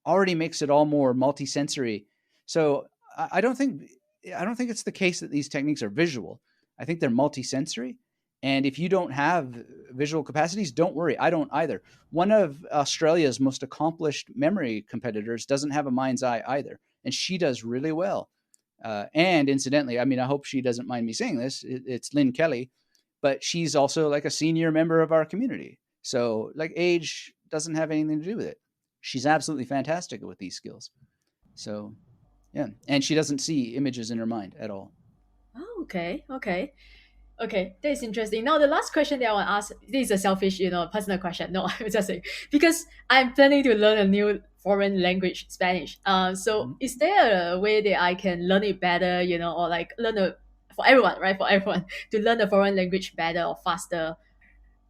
already makes it all more multisensory. So I don't think it's the case that these techniques are visual. I think they're multisensory. And if you don't have visual capacities, don't worry. I don't either. One of Australia's most accomplished memory competitors doesn't have a mind's eye either, and she does really well. And incidentally, I mean, I hope she doesn't mind me saying this. It's Lynn Kelly, but she's also like a senior member of our community. So like age doesn't have anything to do with it. She's absolutely fantastic with these skills. So yeah, and she doesn't see images in her mind at all. Oh, okay, okay. Okay, that is interesting. Now, the last question that I want to ask, this is a selfish, personal question. No, I'm just saying because I'm planning to learn a new foreign language, Spanish. So Mhm. is there a way that I can learn it better, or like learn a for everyone, right? For everyone to learn a foreign language better or faster.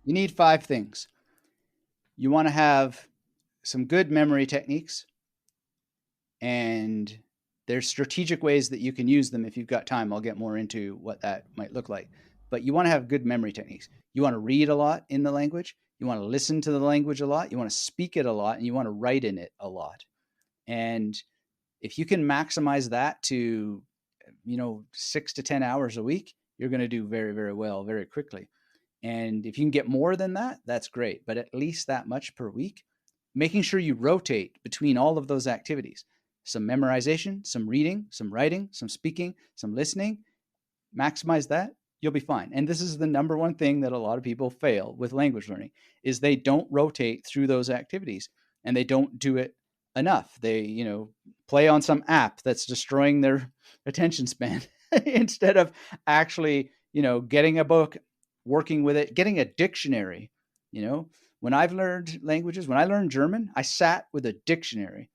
You need five things. You want to have some good memory techniques, and there's strategic ways that you can use them if you've got time. I'll get more into what that might look like. But you want to have good memory techniques. You want to read a lot in the language. You want to listen to the language a lot. You want to speak it a lot, and you want to write in it a lot. And if you can maximize that to, 6 to 10 hours a week, you're going to do very, very well very quickly. And if you can get more than that, that's great. But at least that much per week, making sure you rotate between all of those activities, some memorization, some reading, some writing, some speaking, some listening, maximize that, you'll be fine. And this is the number one thing that a lot of people fail with language learning is they don't rotate through those activities and they don't do it enough. They, play on some app that's destroying their attention span instead of actually, getting a book, working with it, getting a dictionary, you know. When I've learned languages, when I learned German, I sat with a dictionary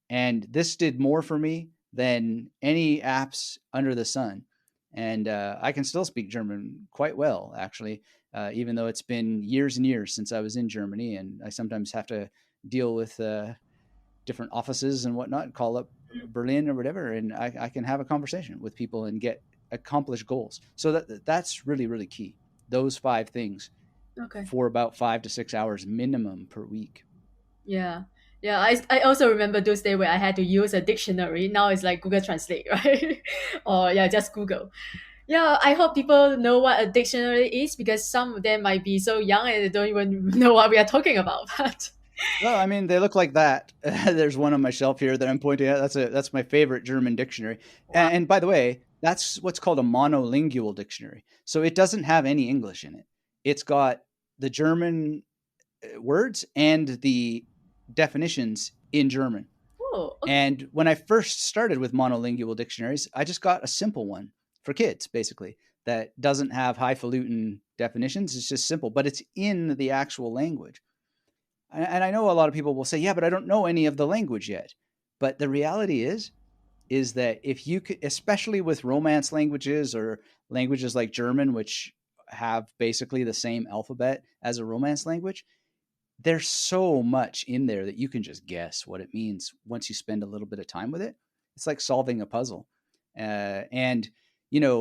and this did more for me than any apps under the sun. And I can still speak German quite well, actually, even though it's been years and years since I was in Germany. And I sometimes have to deal with different offices and whatnot, call up Berlin or whatever, and I can have a conversation with people and get accomplished goals. So that's really, really key. Those five things Okay. for about 5 to 6 hours minimum per week. Yeah. Yeah, I also remember those days where I had to use a dictionary. Now it's like Google Translate, right? Or yeah, just Google. Yeah, I hope people know what a dictionary is because some of them might be so young and they don't even know what we are talking about. But Well, I mean, they look like that. There's one on my shelf here that I'm pointing at. That's my favorite German dictionary. wow. And by the way, that's what's called a monolingual dictionary. So it doesn't have any English in it. It's got the German words and the definitions in German. Oh, okay. And when I first started with monolingual dictionaries, I just got a simple one for kids, basically, that doesn't have highfalutin definitions. It's just simple, but it's in the actual language. And I know a lot of people will say, yeah, but I don't know any of the language yet. But the reality is that if you could, especially with Romance languages or languages like German, which have basically the same alphabet as a Romance language, there's so much in there that you can just guess what it means once you spend a little bit of time with it. It's like solving a puzzle. And,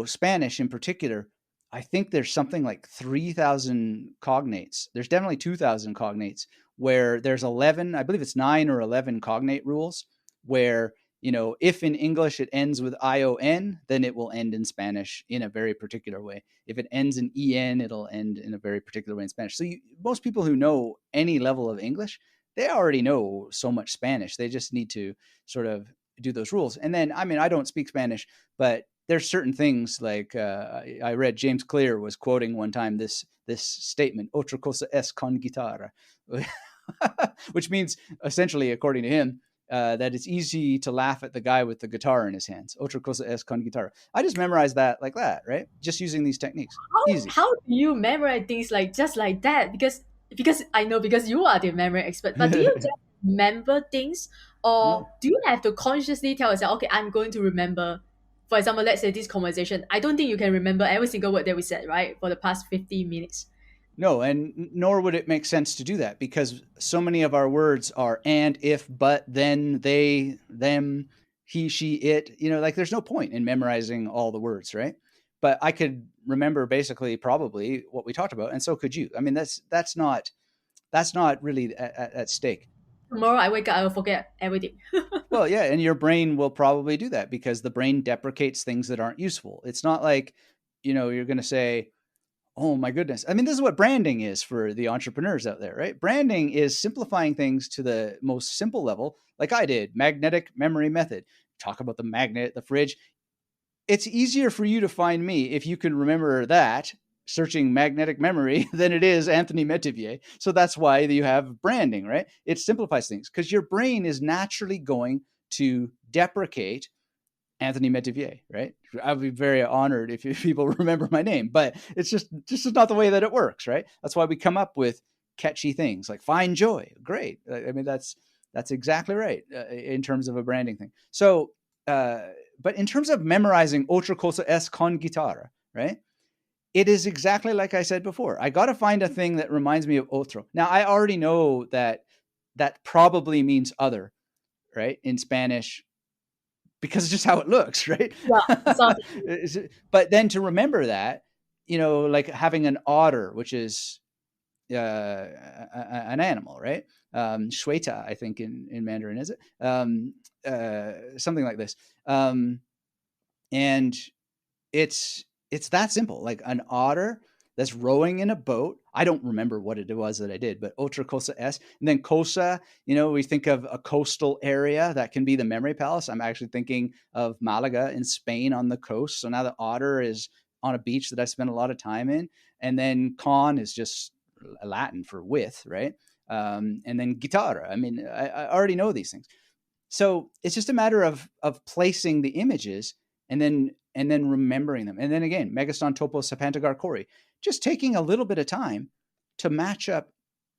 Spanish in particular, I think there's something like 3,000 cognates. There's definitely 2,000 cognates where there's 11, I believe it's 9 or 11 cognate rules where, if in English it ends with ION, then it will end in Spanish in a very particular way. If it ends in EN, it'll end in a very particular way in Spanish. So most people who know any level of English, they already know so much Spanish. They just need to sort of do those rules. And then, I mean, I don't speak Spanish, but there's certain things like I read James Clear was quoting one time this statement, "Otra cosa es con guitarra," which means essentially, according to him, that it's easy to laugh at the guy with the guitar in his hands. Otra cosa es con guitarra. I just memorized that like that, right? Just using these techniques. Easy. How do you memorize things like just like that? Because I know because you are the memory expert. But do you just remember things, No. or do you have to consciously tell yourself, okay, I'm going to remember? For example, let's say this conversation. I don't think you can remember every single word that we said, right, for the past 50 minutes. No, and nor would it make sense to do that because so many of our words are and, if, but, then, they, them, he, she, it. Like there's no point in memorizing all the words, right? But I could remember basically probably what we talked about, and so could you. I mean, that's not really at stake. Tomorrow I wake up, I will forget everything. Well, yeah, and your brain will probably do that because the brain deprecates things that aren't useful. It's not like, you're going to say, oh my goodness. I mean, this is what branding is for the entrepreneurs out there, right? Branding is simplifying things to the most simple level, like I did, magnetic memory method. Talk about the magnet, the fridge. It's easier for you to find me if you can remember that searching magnetic memory than it is Anthony Metivier. So that's why you have branding, right? It simplifies things because your brain is naturally going to deprecate Anthony Metivier, right? I would be very honored if people remember my name, but it's just not the way that it works, right? That's why we come up with catchy things like "Find Joy." Great. I mean, that's exactly right in terms of a branding thing. So, uh, but in terms of memorizing Otra cosa es con guitarra, right? It is exactly like I said before. I got to find a thing that reminds me of otro. Now, I already know that that probably means other, right? In Spanish, because it's just how it looks, right? Yeah, exactly. But then to remember that, like having an otter, which is an animal, right? Shueta, I think in Mandarin, is it? Something like this. And it's that simple. Like an otter that's rowing in a boat. I don't remember what it was that I did, but otra cosa es. And then cosa, we think of a coastal area that can be the memory palace. I'm actually thinking of Malaga in Spain on the coast. So now the otter is on a beach that I spent a lot of time in. And then con is just Latin for with, right? And then guitarra. I mean, I already know these things. So it's just a matter of placing the images and then remembering them. And then again, Megaston Topos Sapantagar Kori, just taking a little bit of time to match up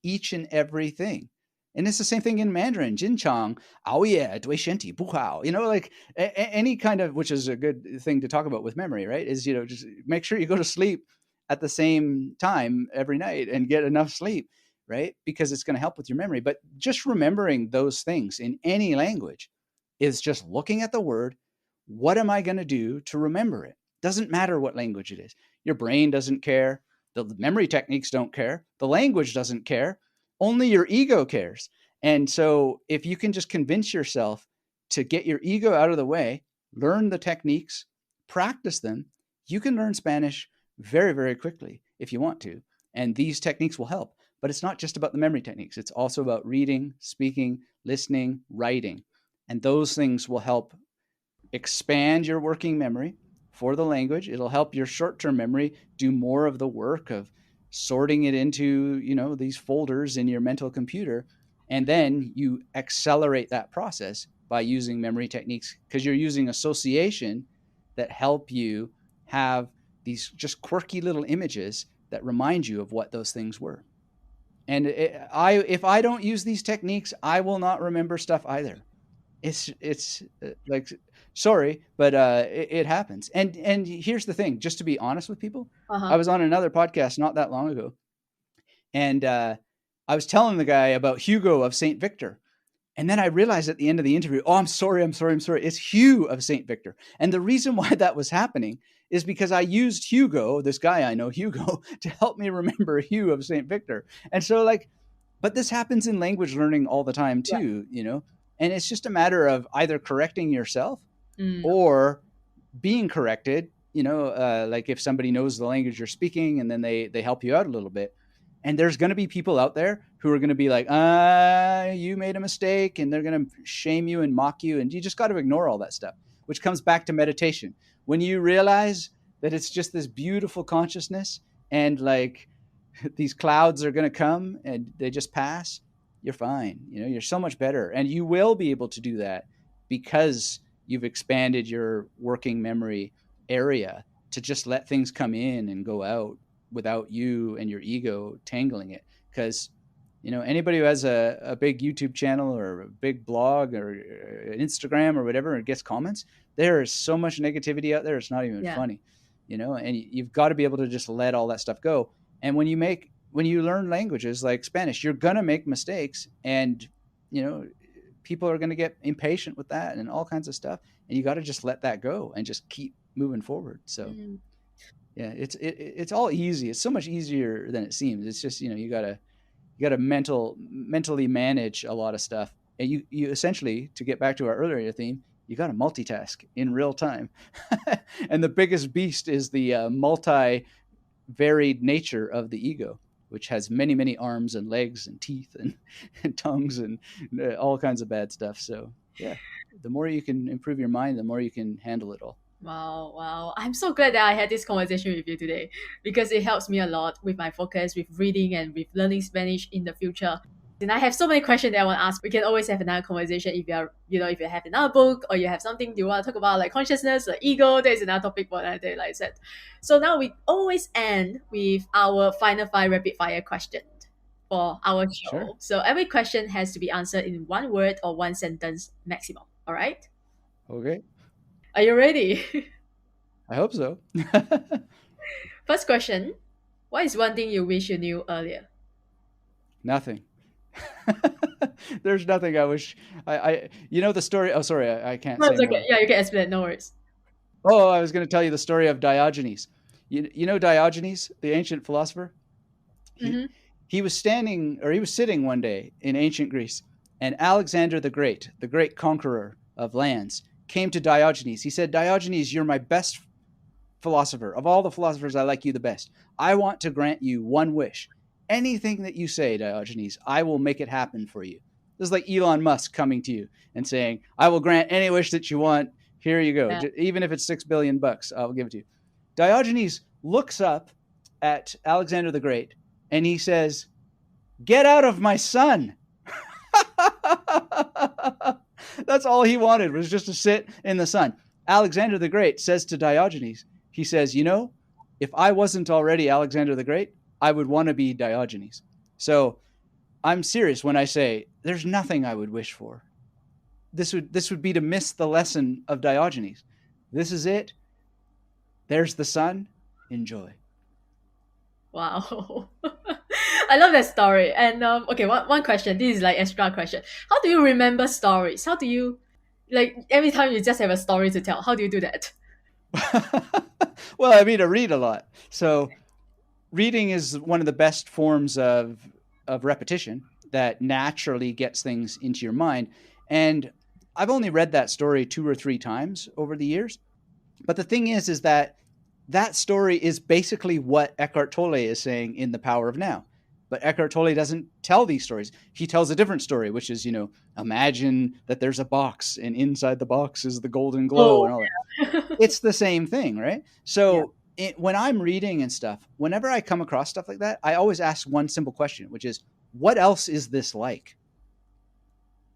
each and everything. And it's the same thing in Mandarin, Jinchang, oh yeah, Dui Shenti, Buhao, like any kind of, which is a good thing to talk about with memory, right? Is, just make sure you go to sleep at the same time every night and get enough sleep, right? Because it's going to help with your memory. But just remembering those things in any language is just looking at the word. What am I going to do to remember it? Doesn't matter what language it is. Your brain doesn't care. The memory techniques don't care. The language doesn't care. Only your ego cares. And so if you can just convince yourself to get your ego out of the way, learn the techniques, practice them, you can learn Spanish very, very quickly if you want to. And these techniques will help. But it's not just about the memory techniques. It's also about reading, speaking, listening, writing. And those things will help expand your working memory for the language. It'll help your short-term memory do more of the work of sorting it into, these folders in your mental computer. And then you accelerate that process by using memory techniques because you're using association that help you have these just quirky little images that remind you of what those things were. And if I don't use these techniques, I will not remember stuff either. It's like, sorry, but it happens. And here's the thing, just to be honest with people, I Uh-huh. was on another podcast not that long ago, and I was telling the guy about Hugo of St. Victor. And then I realized at the end of the interview, oh, I'm sorry. It's Hugh of St. Victor. And the reason why that was happening is because I used Hugo, this guy I know, Hugo, to help me remember Hugh of St. Victor. And so, like, but this happens in language learning all the time Yeah. too, and it's just a matter of either correcting yourself Mm. or being corrected, like if somebody knows the language you're speaking and then they help you out a little bit. And there's going to be people out there who are going to be like, you made a mistake, and they're going to shame you and mock you. And you just got to ignore all that stuff, which comes back to meditation. When you realize that it's just this beautiful consciousness and like these clouds are going to come and they just pass, you're fine. You're so much better. And you will be able to do that because you've expanded your working memory area to just let things come in and go out without you and your ego tangling it. Because anybody who has a big YouTube channel or a big blog or Instagram or whatever and gets comments, there is so much negativity out there, it's not even Yeah. funny. And you've got to be able to just let all that stuff go. And when you learn languages like Spanish, you're gonna make mistakes, and you know people are gonna get impatient with that and all kinds of stuff. And you got to just let that go and just keep moving forward. So Mm. yeah, it's all easy. It's so much easier than it seems. It's just you gotta mentally manage a lot of stuff, and you essentially, to get back to our earlier theme, you got to multitask in real time. And the biggest beast is the multi varied nature of the ego, which has many, many arms and legs and teeth and tongues and all kinds of bad stuff. So, yeah, the more you can improve your mind, the more you can handle it all. Wow, wow. I'm so glad that I had this conversation with you today because it helps me a lot with my focus, with reading and with learning Spanish in the future. And I have so many questions that I want to ask. We can always have another conversation if you are, if you have another book or you have something you want to talk about, like consciousness or ego. There's another topic for another day, like I said. So now we always end with our final five rapid fire question for our Sure. show. So every question has to be answered in one word or one sentence maximum. All right? Okay. Are you ready? I hope so. First question. What is one thing you wish you knew earlier? Nothing. There's nothing I wish you know the story. Oh, sorry, I can't No, say it's okay. more. Yeah, you can explain. No worries. Oh, I was going to tell you the story of Diogenes. You know Diogenes, the ancient philosopher? He Mm-hmm. he was standing or he was sitting one day in ancient Greece, and Alexander the great conqueror of lands, came to Diogenes. He said, "Diogenes, you're my best philosopher. Of all the philosophers, I like you the best. I want to grant you one wish. Anything that you say, Diogenes, I will make it happen for you." This is like Elon Musk coming to you and saying, "I will grant any wish that you want. Here you go. Yeah. Even if it's $6 billion, I'll give it to you." Diogenes looks up at Alexander the Great and he says, "Get out of my sun." That's all he wanted, was just to sit in the sun. Alexander the Great says to Diogenes, he says, if I wasn't already Alexander the Great, I would want to be Diogenes. So I'm serious when I say there's nothing I would wish for. This would be to miss the lesson of Diogenes. This is it. There's the sun. Enjoy. Wow. I love that story. And okay, one question. This is like extra question. How do you remember stories? How do you like every time you just have a story to tell? How do you do that? Well, I mean, I read a lot. So reading is one of the best forms of repetition that naturally gets things into your mind. And I've only read that story 2 or 3 times over the years. But the thing is that that story is basically what Eckhart Tolle is saying in The Power of Now. But Eckhart Tolle doesn't tell these stories. He tells a different story, which is, imagine that there's a box and inside the box is the golden glow Oh, and all that. It's the same thing, right? yeah. So when I'm reading and stuff, whenever I come across stuff like that, I always ask one simple question, which is, what else is this like?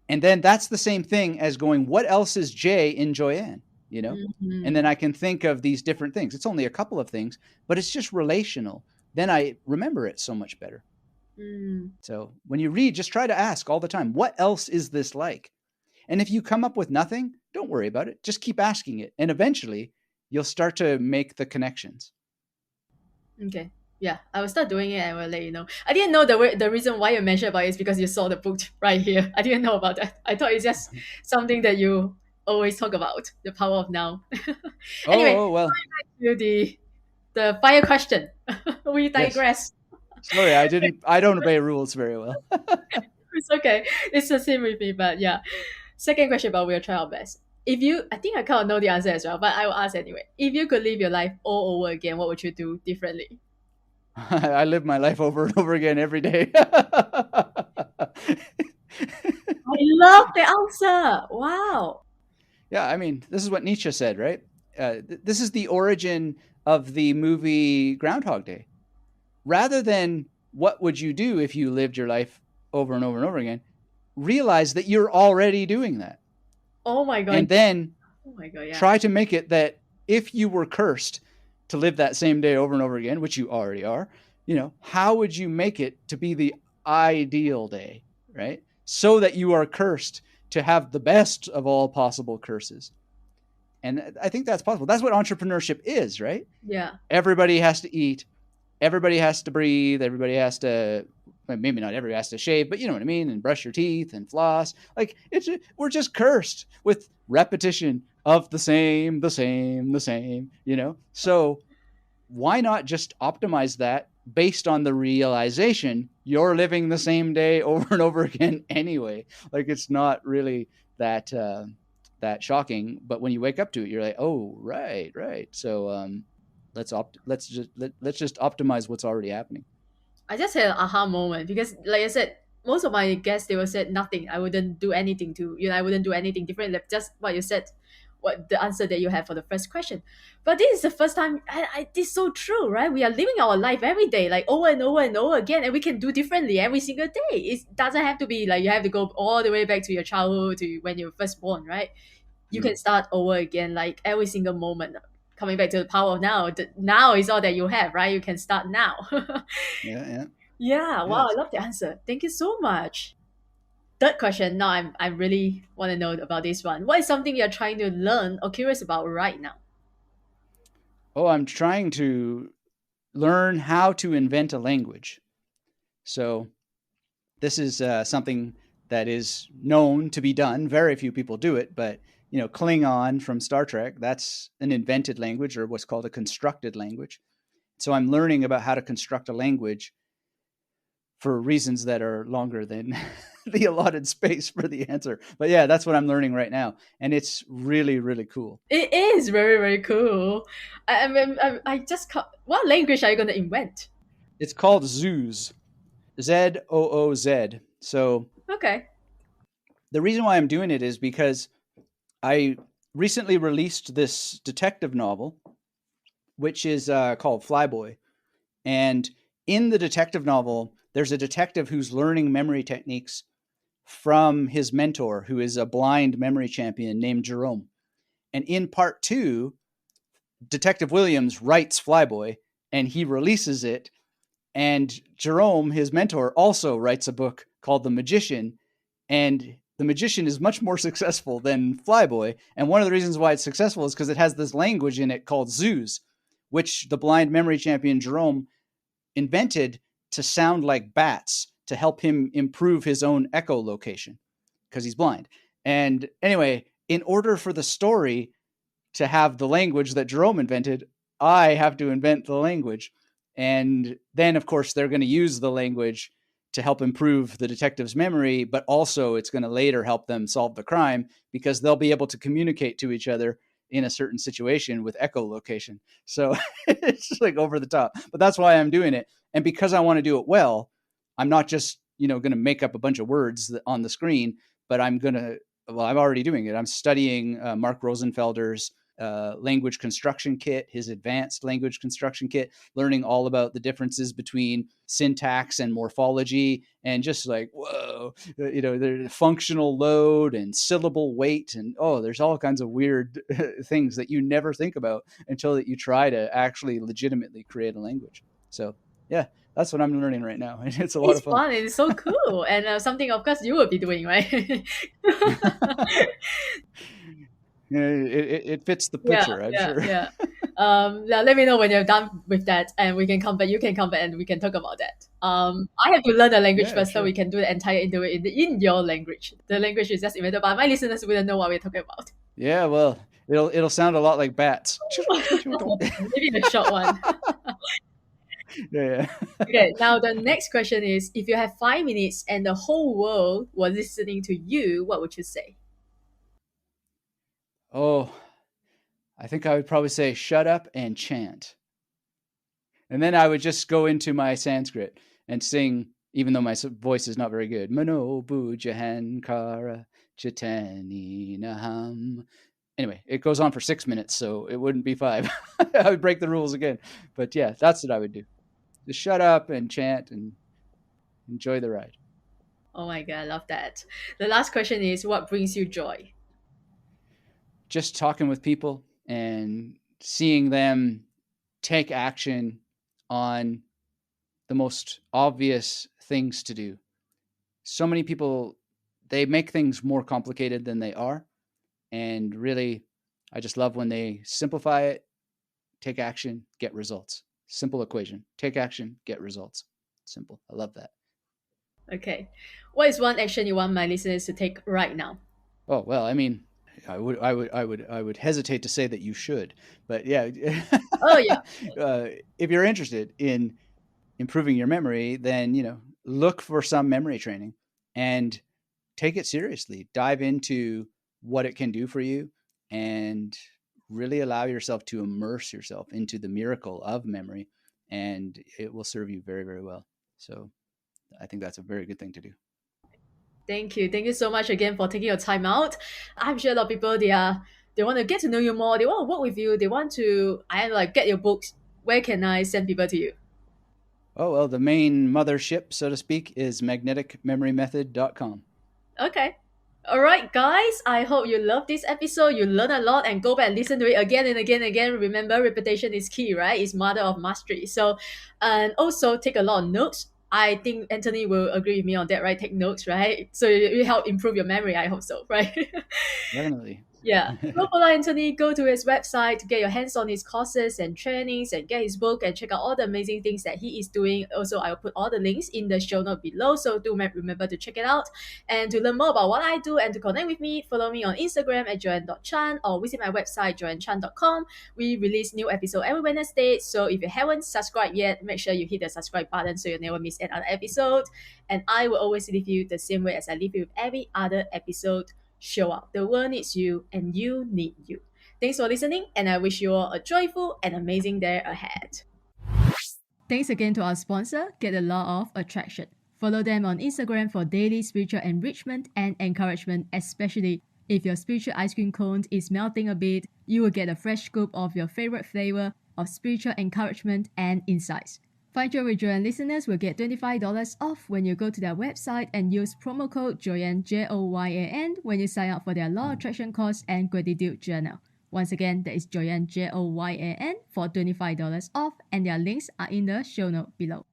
And then that's the same thing as going, what else is Jay in Joyanne? You know? And then Mm-hmm. I can think of these different things. It's only a couple of things, but it's just relational. Then I remember it so much better. Mm. So when you read, just try to ask all the time, what else is this like? And if you come up with nothing, don't worry about it. Just keep asking it. And eventually you'll start to make the connections. Okay. Yeah, I will start doing it and will let you know. I didn't know the reason why you mentioned about it is because you saw the book right here. I didn't know about that. I thought it's just something that you always talk about, the power of now. Anyway, Oh, well, to the fire question. We yes. digress. Sorry, I don't obey rules very well. It's okay. It's the same with me, but yeah. Second question, but we'll try our best. If you, I think I kind of know the answer as well, but I will ask anyway. If you could live your life all over again, what would you do differently? I live my life over and over again every day. I love the answer. Wow. Yeah, I mean, this is what Nietzsche said, right? This is the origin of the movie Groundhog Day. Rather than what would you do if you lived your life over and over and over again, realize that you're already doing that. Oh my god. And then Oh my god. Yeah. try to make it that if you were cursed to live that same day over and over again, which you already are, how would you make it to be the ideal day, right? So that you are cursed to have the best of all possible curses. And I think that's possible. That's what entrepreneurship is, right? Yeah. Everybody has to eat, everybody has to breathe, everybody has to, well, maybe not everybody has to shave, but you know what I mean, and brush your teeth and floss. Like we're just cursed with repetition of the same, the same, the same, So why not just optimize that based on the realization you're living the same day over and over again anyway? Like it's not really that shocking, but when you wake up to it, you're like, oh, right, right. So let's just optimize what's already happening. I just had an aha moment because, like I said, most of my guests they will say nothing. I wouldn't do anything to I wouldn't do anything different. Like just what you said. what the answer that you have for the first question. But this is the first time, this is so true, right? We are living our life every day, like over and over and over again, and we can do differently every single day. It doesn't have to be like you have to go all the way back to your childhood to when you were first born, right? You can Mm. start over again, like every single moment. Coming back to the power of now, now is all that you have, right? You can start now. Yeah, yeah, Yeah, yeah. wow, I love the answer. Thank you so much. Third question. Now I really want to know about this one. What is something you're trying to learn or curious about right now? Oh, I'm trying to learn how to invent a language. So this is something that is known to be done. Very few people do it, but Klingon from Star Trek, that's an invented language or what's called a constructed language. So I'm learning about how to construct a language for reasons that are longer than the allotted space for the answer. But yeah, that's what I'm learning right now, and it's really really cool. It is very, very cool. I just what language are you going to invent? It's called Zoos, Zooz. So Okay. the reason why I'm doing it is because I recently released this detective novel, which is called Flyboy. And in the detective novel, there's a detective who's learning memory techniques from his mentor, who is a blind memory champion named Jerome. And in part two, Detective Williams writes Flyboy and he releases it. And Jerome, his mentor, also writes a book called The Magician. And The Magician is much more successful than Flyboy. And one of the reasons why it's successful is because it has this language in it called zoos, which the blind memory champion Jerome invented to sound like bats to help him improve his own echolocation because he's blind. And anyway, in order for the story to have the language that Jerome invented, I have to invent the language. And then, of course, they're going to use the language to help improve the detective's memory, but also it's going to later help them solve the crime because they'll be able to communicate to each other in a certain situation with echolocation. So it's like over the top. But that's why I'm doing it. And because I want to do it well, I'm not just, going to make up a bunch of words on the screen, but I'm already doing it. I'm studying Mark Rosenfelder's language construction kit, his advanced language construction kit, learning all about the differences between syntax and morphology, and just like, whoa, there's functional load and syllable weight, and there's all kinds of weird things that you never think about until that you try to actually legitimately create a language. So yeah, that's what I'm learning right now, and it's a lot It's of fun. fun. It's so cool. And something, of course, you will be doing, right? It fits the Yeah, picture, I'm yeah, sure. yeah. Yeah, let me know when you're done with that, and we can come back. You can come back, and we can talk about that. I have to learn the language Yeah, first, so we sure. can do the entire interview in your language. The language is just invented, but my listeners wouldn't know what we're talking about. Yeah, well, it'll sound a lot like bats. Maybe a short one. Yeah. Okay, now the next question is: if you have 5 minutes and the whole world was listening to you, what would you say? Oh, I think I would probably say shut up and chant. And then I would just go into my Sanskrit and sing, even though my voice is not very good. Mano bujahan kara chitani naham. Anyway, it goes on for 6 minutes, so it wouldn't be five. I would break the rules again. But yeah, that's what I would do. Just shut up and chant and enjoy the ride. Oh my god, I love that. The last question is: what brings you joy? Just talking with people and seeing them take action on the most obvious things to do. So many people, they make things more complicated than they are. And really, I just love when they simplify it, take action, get results. Simple equation. Take action, get results. Simple. I love that. Okay, what is one action you want my listeners to take right now? Oh, well, I mean, I would hesitate to say that you should, but yeah, Oh yeah. if you're interested in improving your memory, then look for some memory training and take it seriously. Dive into what it can do for you, and really allow yourself to immerse yourself into the miracle of memory, and it will serve you very, very well. So I think that's a very good thing to do. Thank you. Thank you so much again for taking your time out. I'm sure a lot of people they are they want to get to know you more, they want to work with you, they want to get your books, where can I send people to you? Oh, well, the main mothership, so to speak, is magneticmemorymethod.com. Okay. All right, guys. I hope you love this episode. You learn a lot and go back and listen to it again and again and again. Remember, repetition is key, right? It's mother of mastery. So, and also take a lot of notes. I think Anthony will agree with me on that, right? Take notes, right? So it will help improve your memory. I hope so, right? Definitely. Yeah. Go follow Anthony, go to his website to get your hands on his courses and trainings and get his book and check out all the amazing things that he is doing. Also, I'll put all the links in the show note below. So do remember to check it out. And to learn more about what I do and to connect with me, follow me on Instagram at joanne.chan or visit my website joannchan.com. We release new episode every Wednesday. So if you haven't subscribed yet, make sure you hit the subscribe button so you never miss another episode. And I will always leave you the same way as I leave you with every other episode. Show up. The world needs you and you need you. Thanks for listening, and I wish you all a joyful and amazing day ahead. Thanks again to our sponsor, Get the Law of Attraction. Follow them on Instagram for daily spiritual enrichment and encouragement, especially if your spiritual ice cream cone is melting a bit, you will get a fresh scoop of your favorite flavor of spiritual encouragement and insights. Find Joy with Joanne listeners will get $25 off when you go to their website and use promo code Joyanne, Joyan, when you sign up for their Law of Attraction course and Gratitude Journal. Once again, that is Joyanne, Joyan, for $25 off, and their links are in the show note below.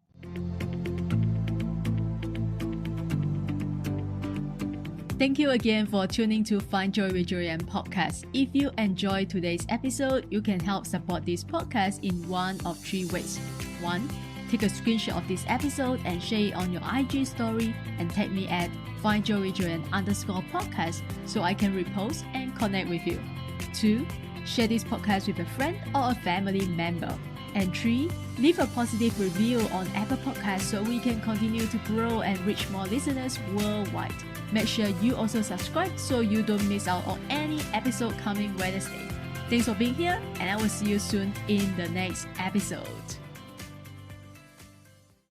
Thank you again for tuning to Find Joy with Joanne podcast. If you enjoyed today's episode, you can help support this podcast in one of three ways. 1. Take a screenshot of this episode and share it on your IG story and tag me at findjoywithjoanne_podcast so I can repost and connect with you. 2. Share this podcast with a friend or a family member. And 3. Leave a positive review on Apple Podcasts so we can continue to grow and reach more listeners worldwide. Make sure you also subscribe so you don't miss out on any episode coming Wednesday. Thanks for being here, and I will see you soon in the next episode.